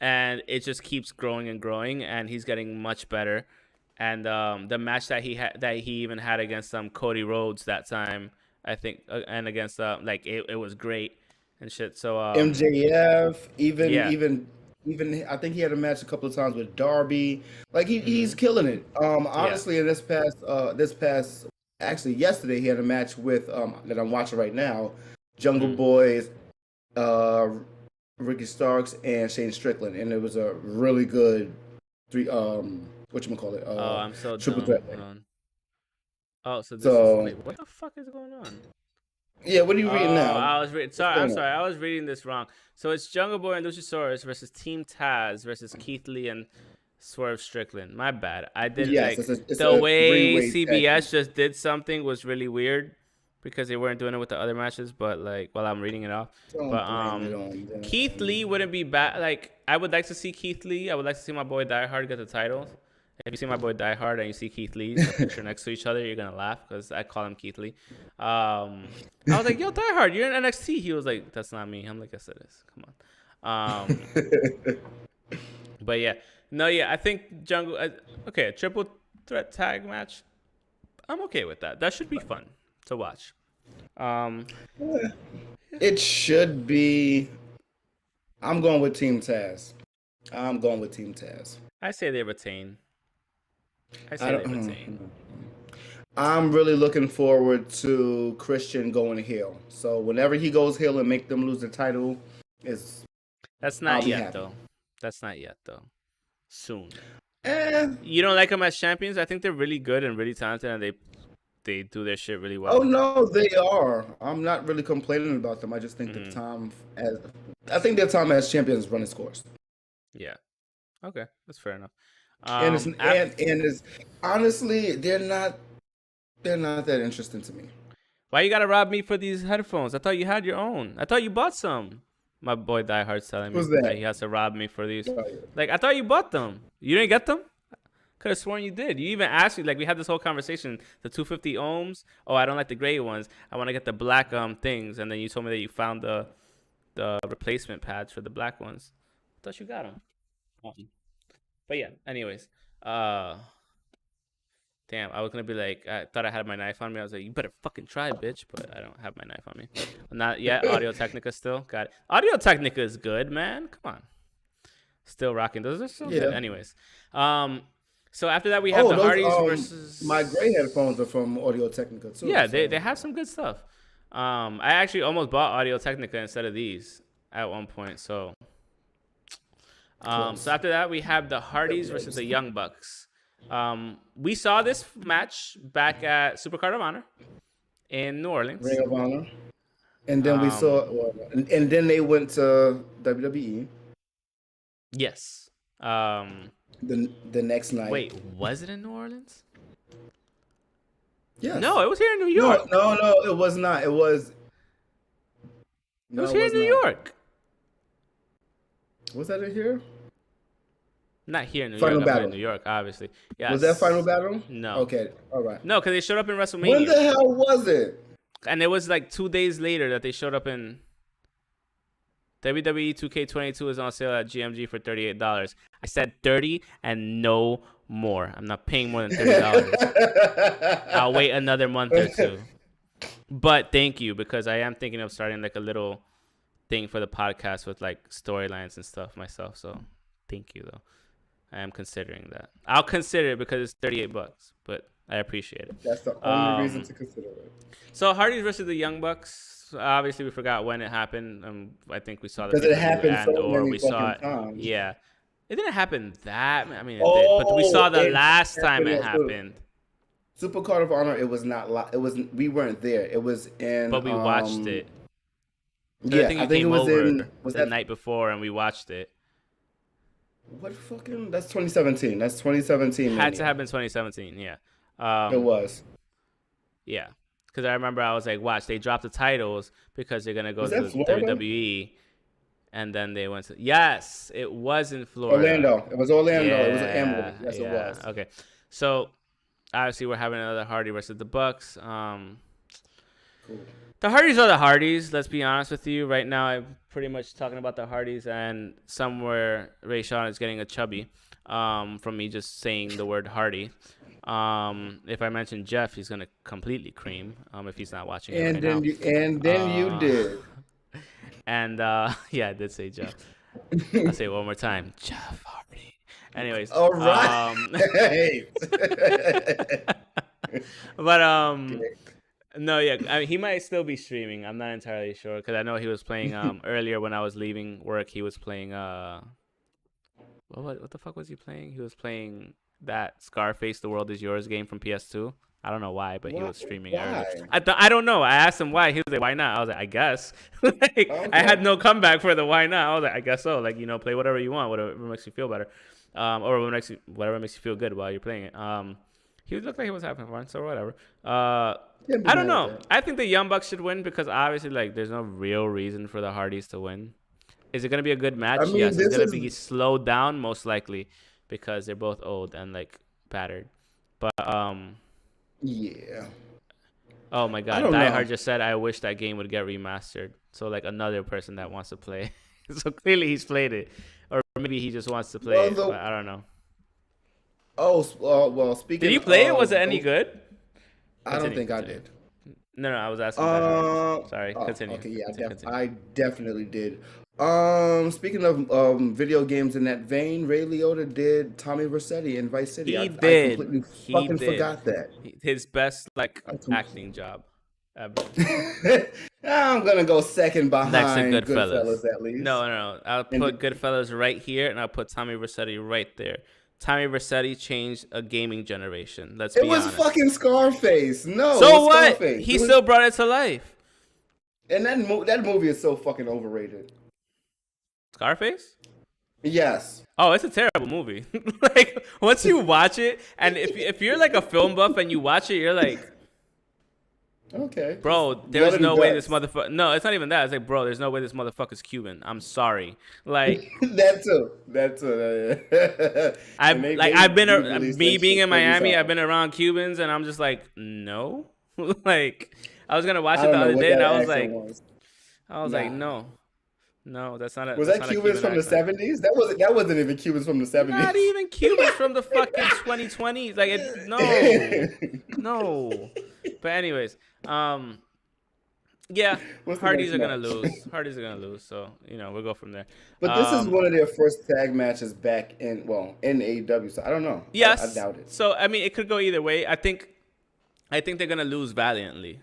Speaker 1: and it just keeps growing and growing, and he's getting much better. And the match that he even had against Cody Rhodes that time, I think, and against like it was great and shit. So
Speaker 3: MJF even I think he had a match a couple of times with Darby. Like he's killing it. Honestly, in this past actually yesterday he had a match with that I'm watching right now, Jungle Boy, Ricky Starks, and Shane Strickland, and it was a really good whatchamacallit?
Speaker 1: I'm so
Speaker 3: triple
Speaker 1: dumb.
Speaker 3: threat.
Speaker 1: Wait, what the fuck is going on?
Speaker 3: Yeah, what are you
Speaker 1: Oh,
Speaker 3: reading now?
Speaker 1: I was reading.
Speaker 3: What's
Speaker 1: Sorry, I'm
Speaker 3: going on?
Speaker 1: sorry. I was reading this wrong. So it's Jungle Boy and Luchasaurus versus Team Taz versus Keith Lee and Swerve Strickland. My bad. I did
Speaker 3: Yes,
Speaker 1: like
Speaker 3: it's
Speaker 1: the
Speaker 3: a
Speaker 1: way
Speaker 3: three-way tag team.
Speaker 1: CBS just did something was really weird because they weren't doing it with the other matches. But like, while I'm reading it off, but
Speaker 3: Don't blame it on
Speaker 1: Keith
Speaker 3: them.
Speaker 1: Lee wouldn't be bad. Like, I would like to see Keith Lee. I would like to see my boy Die Hard get the titles. If you see my boy Die Hard and you see Keith Lee, a picture next to each other, you're gonna laugh because I call him Keith Lee. I was like, "Yo, Die Hard, you're in NXT." He was like, "That's not me." I'm like, "Yes, it is. Come on." But yeah, no, yeah, I think Jungle. Okay, a triple threat tag match. I'm okay with that. That should be fun to watch. Um,
Speaker 3: It should be. I'm going with Team Taz. I'm going with Team Taz.
Speaker 1: I say they retain. I
Speaker 3: I
Speaker 1: say they
Speaker 3: don't.
Speaker 1: retain.
Speaker 3: I'm really looking forward to Christian going heel. So whenever he goes heel and make them lose the title, is
Speaker 1: That's
Speaker 3: I'll
Speaker 1: not
Speaker 3: be
Speaker 1: yet
Speaker 3: happy.
Speaker 1: though. That's not yet though. Soon.
Speaker 3: Eh.
Speaker 1: You don't like them as champions? I think they're really good and really talented, and they do their shit really
Speaker 3: Oh
Speaker 1: well.
Speaker 3: no, they are. I'm not really complaining about them. I just think
Speaker 1: Mm-hmm.
Speaker 3: the time as I think their time as champions run its course.
Speaker 1: Yeah. Okay, that's fair enough.
Speaker 3: And it's
Speaker 1: Af-
Speaker 3: and it's honestly they're not that interesting to me.
Speaker 1: Why you gotta rob me for these headphones? I thought you had your own. I thought you bought some. My boy Die Hard's telling me
Speaker 3: Who's
Speaker 1: that he
Speaker 3: that?
Speaker 1: has to rob me for these.
Speaker 3: Oh, yeah.
Speaker 1: Like, I thought you bought them. You didn't get them? Could have sworn you did. You even asked me, like, we had this whole conversation. The 250 ohms. Oh, I don't like the gray ones. I want to get the black things. And then you told me that you found the replacement pads for the black ones. I thought you got them. But yeah. Anyways, uh, damn, I was gonna be like, I thought I had my knife on me. I was like, you better fucking try, bitch. But I don't have my knife on me. Not yet. Audio Technica still got it. Audio Technica is good, man. Come on. Still rocking. Those are still good.
Speaker 3: Yeah.
Speaker 1: Anyways, so after that we have
Speaker 3: Oh,
Speaker 1: the
Speaker 3: those
Speaker 1: Hardys versus.
Speaker 3: my gray headphones are from Audio Technica too.
Speaker 1: Yeah,
Speaker 3: So
Speaker 1: they have some good stuff. I actually almost bought Audio Technica instead of these at one point. So
Speaker 3: close.
Speaker 1: so after that we have the Hardys versus the Young Bucks. We saw this match back at Supercard of Honor in New Orleans.
Speaker 3: Ring of Honor. And then we
Speaker 1: Um,
Speaker 3: saw and then they went to WWE
Speaker 1: Yes.
Speaker 3: the next night.
Speaker 1: Wait, was it in New Orleans?
Speaker 3: Yes.
Speaker 1: No, it was here in New
Speaker 3: No,
Speaker 1: York.
Speaker 3: no, it was not. It was
Speaker 1: It was here in New York.
Speaker 3: Was that in here?
Speaker 1: Not here in New
Speaker 3: Final
Speaker 1: York. I'm not
Speaker 3: Battle.
Speaker 1: in New York, obviously. Yes.
Speaker 3: Was that Final Battle?
Speaker 1: No.
Speaker 3: Okay, all right.
Speaker 1: No, because they showed up in
Speaker 3: When
Speaker 1: WrestleMania.
Speaker 3: the hell was it?
Speaker 1: And it was like 2 days later that they showed up in WWE 2K22 is on sale at GMG for $38. I said 30 and no more. I'm not paying more than $30. I'll wait another month or two. But thank you, because I am thinking of starting like a little thing for the podcast with like storylines and stuff myself. So thank you though. I am considering that. I'll consider it because it's $38, but I appreciate it.
Speaker 3: That's the only reason to consider it.
Speaker 1: So Hardys versus the Young Bucks. Obviously, we forgot when it happened. I think we saw the
Speaker 3: Because it
Speaker 1: pay-per-view
Speaker 3: happened
Speaker 1: and,
Speaker 3: so
Speaker 1: or
Speaker 3: many
Speaker 1: we saw it.
Speaker 3: fucking times.
Speaker 1: Yeah, it didn't happen that. I mean, it did, but we saw the
Speaker 3: it
Speaker 1: last time it
Speaker 3: happened.
Speaker 1: happened.
Speaker 3: Super Card of Honor. It was not. It was. We weren't there. It was in.
Speaker 1: But we watched it. So
Speaker 3: Yeah,
Speaker 1: I think you
Speaker 3: it
Speaker 1: came
Speaker 3: was
Speaker 1: over
Speaker 3: in. Was
Speaker 1: the
Speaker 3: that
Speaker 1: night before and we watched it.
Speaker 3: what fucking? That's 2017. That's 2017.
Speaker 1: Had to have been 2017. Yeah.
Speaker 3: It was.
Speaker 1: Yeah. Because I remember I was like, watch, they dropped the titles because they're gonna go
Speaker 3: Was
Speaker 1: to
Speaker 3: that Florida?
Speaker 1: WWE, and then they went to. Yes, it was in Florida.
Speaker 3: Orlando. It was Orlando.
Speaker 1: Yeah,
Speaker 3: It was Emily. Yes,
Speaker 1: yeah.
Speaker 3: it was.
Speaker 1: Okay, so obviously we're having another Hardy versus the Bucks.
Speaker 3: Cool.
Speaker 1: The Hardys are the Hardys. Let's be honest with you. Right now, I'm pretty much talking about the Hardys, and somewhere Ray Sean is getting a chubby from me just saying the word Hardy. If I mention Jeff, he's gonna completely cream if he's not watching it
Speaker 3: And
Speaker 1: right
Speaker 3: then
Speaker 1: now.
Speaker 3: you did.
Speaker 1: And yeah, I did say Jeff. I'll say it one more time. Jeff Hardy. Anyways.
Speaker 3: All right.
Speaker 1: But no, yeah, I mean, he might still be streaming. I'm not entirely sure because I know he was playing earlier when I was leaving work. He was playing what the fuck was he playing? He was playing that Scarface: The World Is Yours game from PS2. I don't know why, but he
Speaker 3: Why?
Speaker 1: was streaming
Speaker 3: Why?
Speaker 1: early. I don't know. I asked him why. He was like, "Why not?" I was like, "I guess." Like, I
Speaker 3: Okay.
Speaker 1: had no comeback for the why not. I was like, "I guess so." Like, play whatever you want, whatever makes you feel better, or whatever makes you feel good while you're playing it. He looked like he was having fun, so whatever.
Speaker 3: Can't be
Speaker 1: I don't
Speaker 3: mad at
Speaker 1: know.
Speaker 3: that.
Speaker 1: I think the Young Bucks should win because obviously, like, there's no real reason for the Hardys to win. Is it gonna be a good match?
Speaker 3: I mean,
Speaker 1: Yes. It's
Speaker 3: this
Speaker 1: gonna
Speaker 3: is
Speaker 1: be slowed down, most likely, because they're both old and like battered. But
Speaker 3: yeah.
Speaker 1: oh my
Speaker 3: I
Speaker 1: God,
Speaker 3: don't
Speaker 1: Die
Speaker 3: know.
Speaker 1: Hard just said, "I wish that game would get remastered." So like another person that wants to play. So clearly he's played it, or maybe he just wants to play
Speaker 3: Well,
Speaker 1: it.
Speaker 3: the
Speaker 1: But I don't know.
Speaker 3: well,
Speaker 1: Did
Speaker 3: speaking
Speaker 1: you play it? Was
Speaker 3: of
Speaker 1: it any
Speaker 3: Ghost,
Speaker 1: good?
Speaker 3: I don't think I
Speaker 1: Continue.
Speaker 3: did.
Speaker 1: No, I was asking Die Hard. Sorry,
Speaker 3: Oh,
Speaker 1: continue.
Speaker 3: okay, yeah,
Speaker 1: Continue.
Speaker 3: I definitely did. Speaking of video games in that vein, Ray Liotta did Tommy Vercetti in Vice City.
Speaker 1: He
Speaker 3: I
Speaker 1: did.
Speaker 3: completely
Speaker 1: He
Speaker 3: fucking
Speaker 1: did.
Speaker 3: forgot that.
Speaker 1: His best like
Speaker 3: I com-
Speaker 1: acting job ever.
Speaker 3: I'm gonna go second
Speaker 1: Next to
Speaker 3: behind
Speaker 1: Goodfellas.
Speaker 3: Goodfellas at least.
Speaker 1: No. I'll
Speaker 3: And
Speaker 1: put Goodfellas right here, and I'll put Tommy Vercetti right there. Tommy Vercetti changed a gaming generation. Let's
Speaker 3: it
Speaker 1: be
Speaker 3: was
Speaker 1: honest.
Speaker 3: fucking Scarface. No, it
Speaker 1: So
Speaker 3: was
Speaker 1: what?
Speaker 3: Scarface.
Speaker 1: He still brought it to life.
Speaker 3: And that movie is so fucking overrated.
Speaker 1: Scarface?
Speaker 3: Yes.
Speaker 1: Oh, it's a terrible movie. Like once you watch it, and if you're like a film buff and you watch it, you're like,
Speaker 3: Okay.
Speaker 1: bro, there's no way this motherfucker. No, it's not even that. It's like, bro, there's no way this motherfucker's Cuban. I'm sorry. Like,
Speaker 3: That too.
Speaker 1: I've been
Speaker 3: released
Speaker 1: me
Speaker 3: that
Speaker 1: being
Speaker 3: shit
Speaker 1: in
Speaker 3: pretty
Speaker 1: Miami.
Speaker 3: solid.
Speaker 1: I've been around Cubans, and I'm just like, no. Like, I was gonna watch
Speaker 3: I
Speaker 1: it the
Speaker 3: don't know
Speaker 1: other
Speaker 3: what
Speaker 1: day, and
Speaker 3: that
Speaker 1: I was
Speaker 3: accent
Speaker 1: like,
Speaker 3: was.
Speaker 1: no, that's not a.
Speaker 3: Was
Speaker 1: that's
Speaker 3: that
Speaker 1: not a
Speaker 3: Cubans
Speaker 1: Cuban
Speaker 3: from the
Speaker 1: accent.
Speaker 3: '70s? That wasn't even Cubans from the '70s.
Speaker 1: Not even Cubans from the fucking 2020s. Like, no. But anyways, yeah,
Speaker 3: What's the
Speaker 1: Hardys
Speaker 3: next
Speaker 1: are gonna
Speaker 3: match?
Speaker 1: lose. Hardys are gonna lose. So we'll go from there.
Speaker 3: But this is one of their first tag matches back in AEW. So I don't know.
Speaker 1: Yes.
Speaker 3: I doubt it.
Speaker 1: So I mean, it could go either way. I think they're gonna lose valiantly.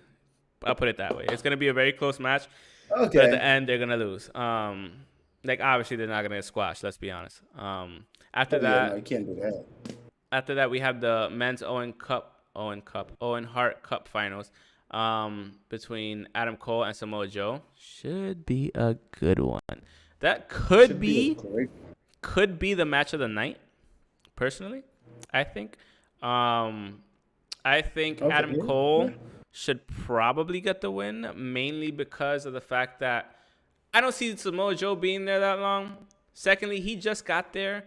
Speaker 1: I'll put it that way. It's gonna be a very close match.
Speaker 3: Okay.
Speaker 1: But at the end, they're gonna lose. Like obviously they're not gonna get squashed. Let's be honest. After that,
Speaker 3: no, you can't do that.
Speaker 1: After that, we have the men's Owen Hart Cup finals between Adam Cole and Samoa Joe. Should be a good one. That could be the match of the night. Personally, I think. I think
Speaker 3: Okay,
Speaker 1: Adam
Speaker 3: yeah,
Speaker 1: Cole
Speaker 3: yeah.
Speaker 1: should probably get the win, mainly because of the fact that I don't see Samoa Joe being there that long. Secondly, he just got there.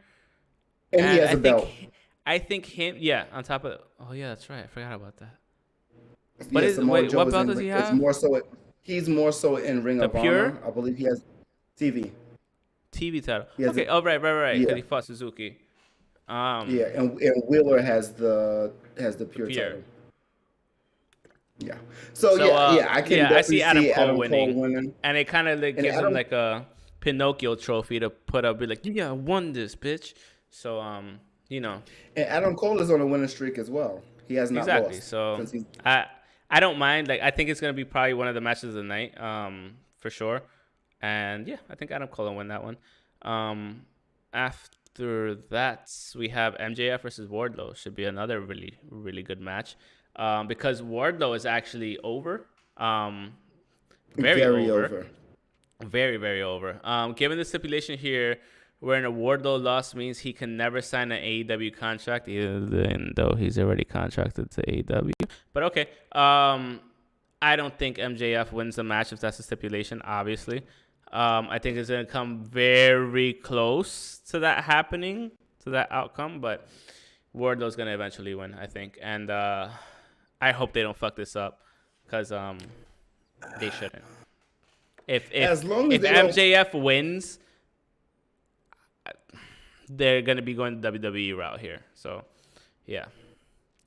Speaker 3: And he has a belt.
Speaker 1: I think him, yeah, on top of, oh yeah, that's right. I forgot about that.
Speaker 3: Samoa
Speaker 1: what belt does he have?
Speaker 3: He's more so in Ring of
Speaker 1: Pure?
Speaker 3: Honor. I believe he has TV.
Speaker 1: TV title.
Speaker 3: He has
Speaker 1: Okay, right. Because
Speaker 3: Yeah.
Speaker 1: he fought Suzuki.
Speaker 3: Yeah, and Wheeler has the pure title. Yeah. So yeah, I can definitely
Speaker 1: see Adam Cole
Speaker 3: Cole
Speaker 1: winning.
Speaker 3: winning.
Speaker 1: And it kind of like gives him
Speaker 3: Adam-
Speaker 1: like a Pinocchio trophy to put up, be like, yeah, I won this, bitch. So
Speaker 3: And Adam Cole is on a winning streak as well. He has not
Speaker 1: exactly.
Speaker 3: lost.
Speaker 1: So
Speaker 3: since he's-
Speaker 1: I don't mind. Like I think it's gonna be probably one of the matches of the night, for sure. And yeah, I think Adam Cole will win that one. After that, we have MJF versus Wardlow. Should be another really, really good match. Because Wardlow is actually over. Very over. Very, very over. Given the stipulation here, wherein a Wardlow loss means he can never sign an AEW contract, even though he's already contracted to AEW. But okay. I don't think MJF wins the match if that's the stipulation, obviously. I think it's going to come very close to that happening, to that outcome. But Wardlow's going to eventually win, I think. And I hope they don't fuck this up because they shouldn't. If MJF wins, they're gonna be going the WWE route here. So, yeah,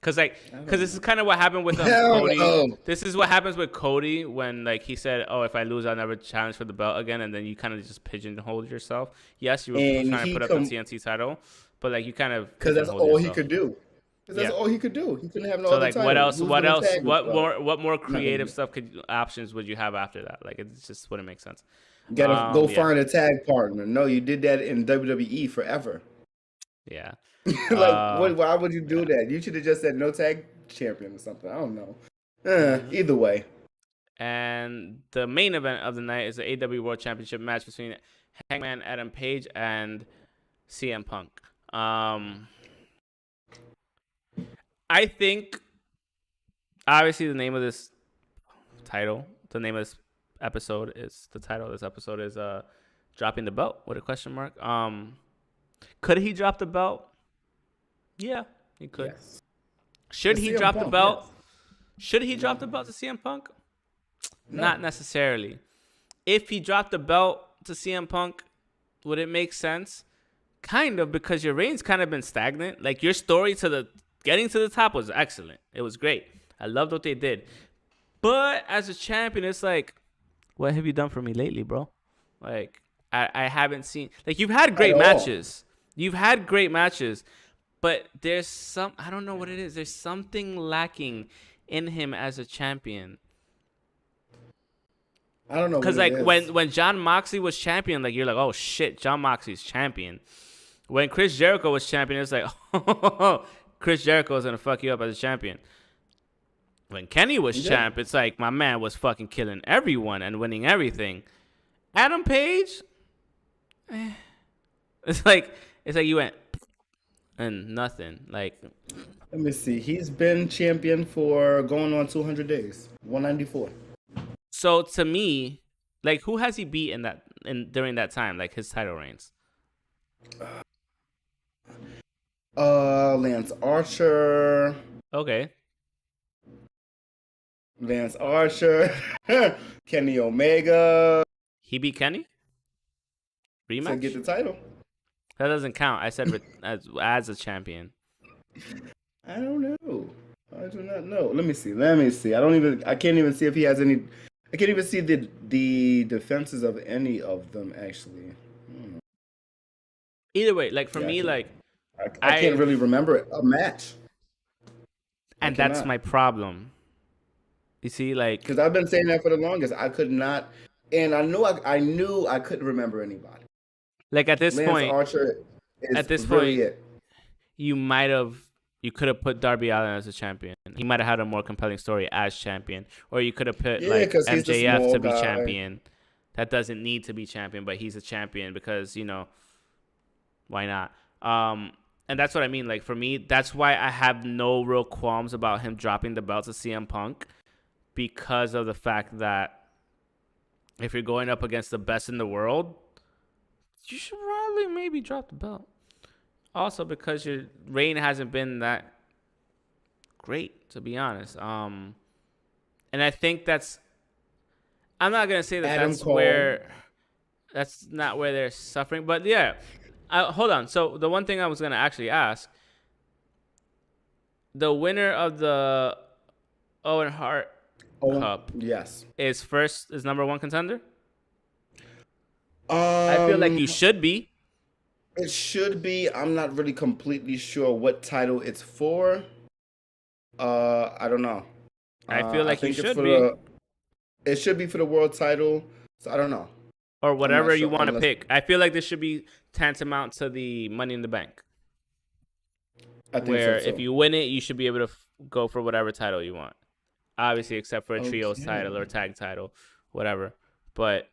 Speaker 1: because this is kind of what happened with Cody.
Speaker 3: no.
Speaker 1: This is what happens with Cody when like he said, "Oh, if I lose, I'll never challenge for the belt again," and then you kind of just pigeonhole yourself. Yes, you were trying to put up the TNT title, but like you kind of
Speaker 3: because that's all he could do. Because that's all he could do. He couldn't have no
Speaker 1: so
Speaker 3: other
Speaker 1: like
Speaker 3: title.
Speaker 1: what else? What more creative stuff options would you have after that? Like it just wouldn't make sense.
Speaker 3: You gotta go find a tag partner. No, you did that in WWE forever.
Speaker 1: Yeah.
Speaker 3: Why would you do that? You should have just said no tag champion or something. I don't know.
Speaker 1: Mhm.
Speaker 3: Either way.
Speaker 1: And the main event of the night is the AW World Championship match between Hangman Adam Page and CM Punk. I think obviously the name of this title, the name of this episode is the title of this episode is dropping the belt with a question mark. Could he drop the belt? Yeah, he could.
Speaker 3: Yes.
Speaker 1: Should
Speaker 3: To
Speaker 1: he
Speaker 3: CM
Speaker 1: drop the
Speaker 3: Punk,
Speaker 1: belt?
Speaker 3: yes.
Speaker 1: Should he drop the belt to CM Punk?
Speaker 3: No.
Speaker 1: Not necessarily. If he dropped the belt to CM Punk, would it make sense? Kind of, because your reign's kind of been stagnant. Like, your story to the getting to the top was excellent. It was great. I loved what they did. But as a champion, it's like, what have you done for me lately, bro? Like, I haven't seen, like, you've had great
Speaker 3: At all.
Speaker 1: matches. You've had great matches, but there's some, I don't know what it is. There's something lacking in him as a champion.
Speaker 3: I don't know.
Speaker 1: Because,
Speaker 3: what
Speaker 1: like,
Speaker 3: it is.
Speaker 1: when John Moxley was champion, like, you're like, oh, shit, John Moxley's champion. When Chris Jericho was champion, it's like, oh, Chris Jericho is going to fuck you up as a champion. When Kenny was champ, it's like, my man was fucking killing everyone and winning everything. Adam Page, it's like you went and nothing. Like,
Speaker 3: Let me see. He's been champion for going on 200 days. 194.
Speaker 1: so to me, like, who has he beat during that time, like his title reigns?
Speaker 3: Lance Archer.
Speaker 1: Okay,
Speaker 3: Lance Archer. Kenny Omega.
Speaker 1: he beat Kenny. Rematch.
Speaker 3: To get the title.
Speaker 1: That doesn't count. I said as a champion.
Speaker 3: I don't know. I do not know. Let me see. I can't even see if he has any. I can't even see the defenses of any of them actually.
Speaker 1: Either way, like, for
Speaker 3: Yeah,
Speaker 1: me, like,
Speaker 3: I can't really remember a match.
Speaker 1: and that's my problem. You see, like,
Speaker 3: Because I've been saying that for the longest. I could not, and I knew I couldn't remember anybody.
Speaker 1: like at this
Speaker 3: Lance
Speaker 1: point,
Speaker 3: Archer is really it.
Speaker 1: you could have put Darby Allin as a champion. He might have had a more compelling story as champion, or you could have put like
Speaker 3: 'cause he's the
Speaker 1: MJF
Speaker 3: small
Speaker 1: to be
Speaker 3: guy.
Speaker 1: champion. That doesn't need to be champion, but he's a champion because, why not? And that's what I mean. Like, for me, that's why I have no real qualms about him dropping the belt to CM Punk, because of the fact that if you're going up against the best in the world, you should probably maybe drop the belt. Also, because your reign hasn't been that great, to be honest. And I think I'm not gonna say that that's not where they're suffering, but yeah. Hold on. So the one thing I was gonna actually ask, the winner of the Owen Hart Cup,
Speaker 3: yes,
Speaker 1: is number one contender. I feel like you should be.
Speaker 3: It should be. I'm not really completely sure what title it's for. I don't know.
Speaker 1: I feel like you
Speaker 3: think it's
Speaker 1: should
Speaker 3: for
Speaker 1: be.
Speaker 3: It should be for the world title. So I don't know.
Speaker 1: Or whatever
Speaker 3: sure,
Speaker 1: you want to
Speaker 3: unless-
Speaker 1: pick. I feel like this should be tantamount to the Money in the Bank,
Speaker 3: I think
Speaker 1: where
Speaker 3: so.
Speaker 1: if you win it, you should be able to go for whatever title you want. Obviously, except for a trios
Speaker 3: Okay.
Speaker 1: title or tag title, whatever. But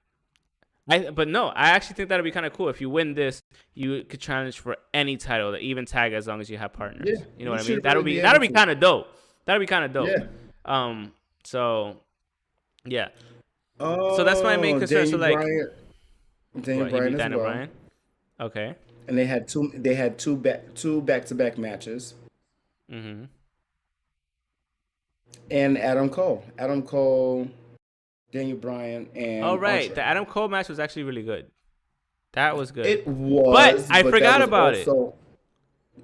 Speaker 1: no, I actually think that'd be kind of cool. If you win this, you could challenge for any title, even tag, as long as you have partners.
Speaker 3: Yeah,
Speaker 1: You know what I
Speaker 3: you
Speaker 1: mean?
Speaker 3: should
Speaker 1: That'll
Speaker 3: really
Speaker 1: be
Speaker 3: be
Speaker 1: that'll
Speaker 3: able
Speaker 1: be
Speaker 3: to.
Speaker 1: kind of dope. That'll be kind of dope.
Speaker 3: Yeah.
Speaker 1: So yeah. So that's my main concern. So, like,
Speaker 3: Daniel
Speaker 1: what, he beat
Speaker 3: Bryan as
Speaker 1: Daniel
Speaker 3: well.
Speaker 1: Bryan? Okay.
Speaker 3: And they had two back-to-back matches.
Speaker 1: Mm-hmm.
Speaker 3: And Adam Cole, Daniel Bryan, and
Speaker 1: Oh, right.
Speaker 3: Archer.
Speaker 1: The Adam Cole match was actually really good. That was good.
Speaker 3: It was,
Speaker 1: But I forgot
Speaker 3: that was
Speaker 1: about it.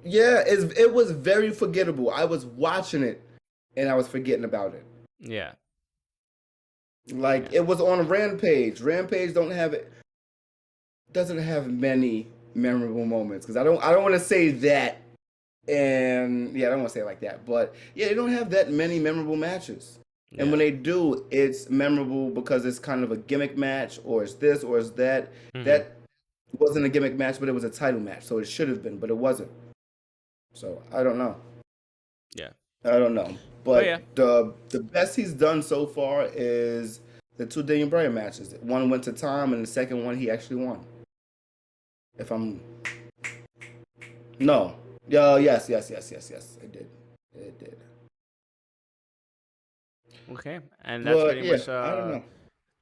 Speaker 3: Yeah, it was very forgettable. I was watching it, and I was forgetting about it.
Speaker 1: Yeah.
Speaker 3: Like, it was on Rampage. Rampage doesn't have many memorable moments, because I don't want to say that, and yeah, I don't want to say it like that, but yeah, they don't have that many memorable matches.
Speaker 1: Yeah.
Speaker 3: And when they do, it's memorable because it's kind of a gimmick match, or it's this, or it's that.
Speaker 1: Mhm.
Speaker 3: That wasn't a gimmick match, but it was a title match, so it should have been, but it wasn't. So I don't know.
Speaker 1: Yeah.
Speaker 3: I don't know,
Speaker 1: But yeah,
Speaker 3: but the best he's done so far is the two Daniel Bryan matches. One went to Tom, and the second one he actually won. If I'm no, yeah, yes, it did, it did.
Speaker 1: okay, and that's
Speaker 3: But
Speaker 1: pretty
Speaker 3: yeah,
Speaker 1: much
Speaker 3: I don't know. Yeah,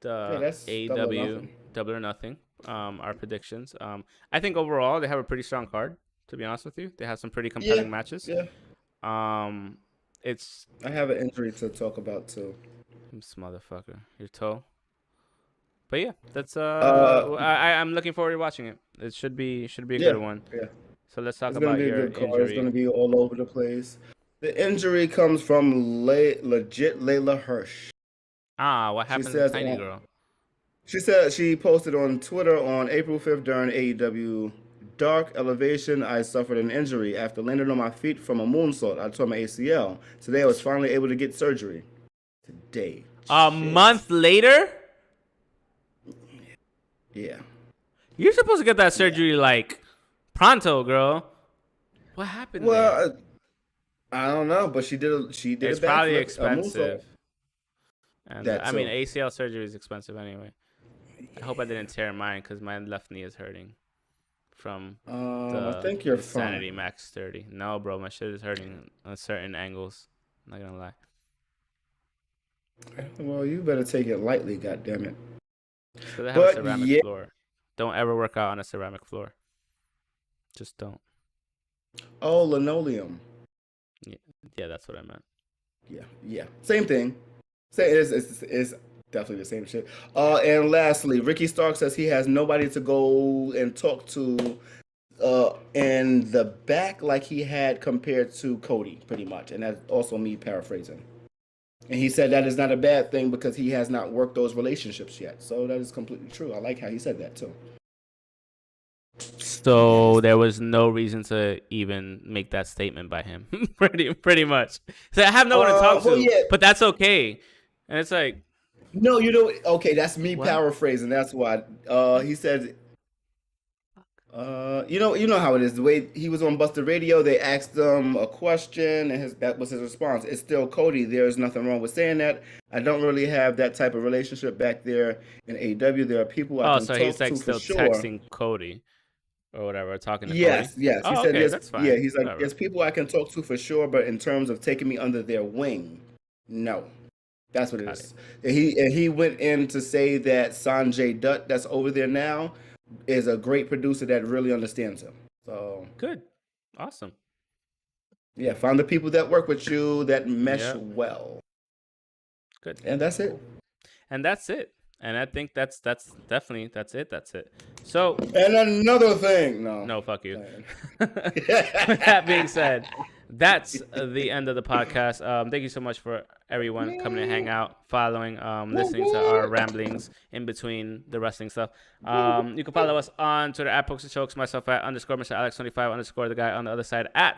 Speaker 1: the
Speaker 3: that's double or
Speaker 1: AEW
Speaker 3: nothing.
Speaker 1: Double or Nothing. Our predictions. I think overall they have a pretty strong card. To be honest with you, they have some pretty
Speaker 3: Yeah,
Speaker 1: compelling matches.
Speaker 3: yeah.
Speaker 1: Um, it's
Speaker 3: I have an injury to talk about too.
Speaker 1: this motherfucker, your toe. But yeah, that's
Speaker 3: Uh,
Speaker 1: I'm looking forward to watching it. It should be a good
Speaker 3: yeah,
Speaker 1: one.
Speaker 3: yeah.
Speaker 1: So let's talk
Speaker 3: It's gonna
Speaker 1: about
Speaker 3: be a
Speaker 1: your
Speaker 3: good card. It's
Speaker 1: injury.
Speaker 3: gonna be all over the place. The injury comes from legit Layla Hirsch.
Speaker 1: What
Speaker 3: She
Speaker 1: happened to
Speaker 3: says
Speaker 1: Tiny
Speaker 3: on
Speaker 1: Girl?
Speaker 3: She said she posted on Twitter on April 5th during AEW Dark Elevation. I suffered an injury after landing on my feet from a moonsault. I tore my ACL. Today I was finally able to get surgery. Today.
Speaker 1: A
Speaker 3: Shit.
Speaker 1: month later,
Speaker 3: Yeah.
Speaker 1: you're supposed to get that
Speaker 3: Yeah.
Speaker 1: surgery like pronto, girl. What happened there?
Speaker 3: Well, I don't know, but she did a
Speaker 1: It's probably
Speaker 3: backflip, a moonsault.
Speaker 1: expensive, and
Speaker 3: That
Speaker 1: I mean
Speaker 3: too.
Speaker 1: ACL surgery is expensive anyway. I hope I didn't tear mine because my left knee is hurting from
Speaker 3: I
Speaker 1: the
Speaker 3: think you're
Speaker 1: Insanity
Speaker 3: fine.
Speaker 1: Max 30. No, bro, my shit is hurting on certain angles. I'm not gonna lie.
Speaker 3: Well, you better take it lightly, goddammit.
Speaker 1: It's because I have a
Speaker 3: But
Speaker 1: ceramic
Speaker 3: yeah.
Speaker 1: floor. Don't ever work out on a ceramic floor. Just don't.
Speaker 3: Oh, linoleum.
Speaker 1: Yeah, yeah, that's what I meant.
Speaker 3: Yeah, yeah. Same thing. Say it's definitely the same shit. And lastly, Ricky Stark says he has nobody to go and talk to in the back like he had compared to Cody, pretty much. And that's also me paraphrasing. And he said that is not a bad thing because he has not worked those relationships yet. So that is completely true. I like how he said that too. Yeah,
Speaker 1: So there was no reason to even make that statement by him. pretty much. So I have no one to talk
Speaker 3: well,
Speaker 1: to,
Speaker 3: yeah.
Speaker 1: but that's okay. And it's like,
Speaker 3: No, you know, okay, that's me
Speaker 1: what?
Speaker 3: paraphrasing. That's why. He said you know how it is. The way he was on Buster Radio, they asked him a question, and that was his response. It's still Cody. There's nothing wrong with saying that. I don't really have that type of relationship back there in AEW. There are people I
Speaker 1: Oh,
Speaker 3: can
Speaker 1: so he's
Speaker 3: talk
Speaker 1: like
Speaker 3: to for
Speaker 1: still
Speaker 3: sure.
Speaker 1: texting Cody or whatever, talking to Cody.
Speaker 3: Yes, yes. He
Speaker 1: Oh,
Speaker 3: said
Speaker 1: okay,
Speaker 3: there's
Speaker 1: that's
Speaker 3: yeah.
Speaker 1: fine.
Speaker 3: He's like
Speaker 1: Whatever.
Speaker 3: there's people I can talk to for sure, but in terms of taking me under their wing, no. That's what it
Speaker 1: Got it.
Speaker 3: is. And he went in to say that Sanjay Dutt, that's over there now, is a great producer that really understands him. So
Speaker 1: Good. Awesome.
Speaker 3: yeah, find the people that work with you that mesh
Speaker 1: Yeah.
Speaker 3: well,
Speaker 1: Good.
Speaker 3: and that's it.
Speaker 1: Cool. And that's it. And I think that's definitely that's it. That's it. So
Speaker 3: And another thing, no.
Speaker 1: no, fuck you.
Speaker 3: Playing.
Speaker 1: With that being said, that's the end of the podcast. Thank you so much for everyone coming to hang out, following, listening to our ramblings in between the wrestling stuff. You can follow us on Twitter at Pokes and Chokes, myself at _ Mr. Alex25 _ the guy on the other side at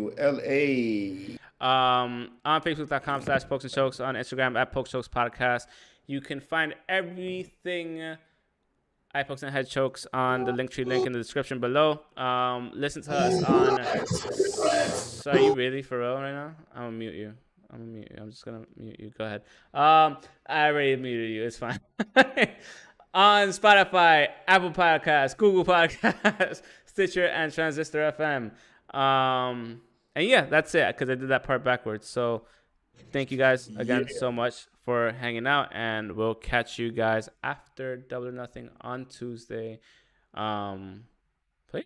Speaker 3: NU_KEWLA.
Speaker 1: on Facebook.com / Pokes and Chokes, on Instagram at Pokes Chokes Podcast. You can find everything I Pokes and Head Chokes on the Linktree link in the description below. Listen to us on. So are you really for real right now? I'm gonna mute you. I'm just gonna mute you. Go ahead. I already muted you. It's fine. On Spotify, Apple Podcasts, Google Podcasts, Stitcher, and Transistor FM. And yeah, that's it because I did that part backwards. So thank you guys again so much for hanging out, and we'll catch you guys after Double or Nothing on Tuesday. But yeah,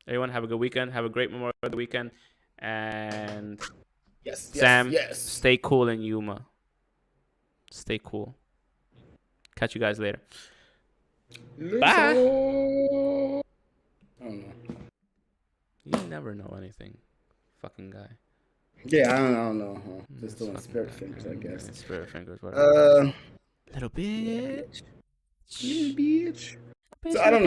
Speaker 1: everyone have a good weekend. Have a great Memorial Day weekend, and
Speaker 3: Yes,
Speaker 1: Sam,
Speaker 3: yes.
Speaker 1: stay cool in Yuma. Stay cool. Catch you guys later. Bye.
Speaker 3: I don't know.
Speaker 1: You never know anything, fucking guy.
Speaker 3: Yeah, I don't know. Huh? Just
Speaker 1: This
Speaker 3: doing
Speaker 1: fucking
Speaker 3: spirit
Speaker 1: guy.
Speaker 3: fingers, I guess.
Speaker 1: Spirit fingers, whatever.
Speaker 3: Little
Speaker 1: Little bitch.
Speaker 3: bitch. So I
Speaker 1: Bitch,
Speaker 3: don't know.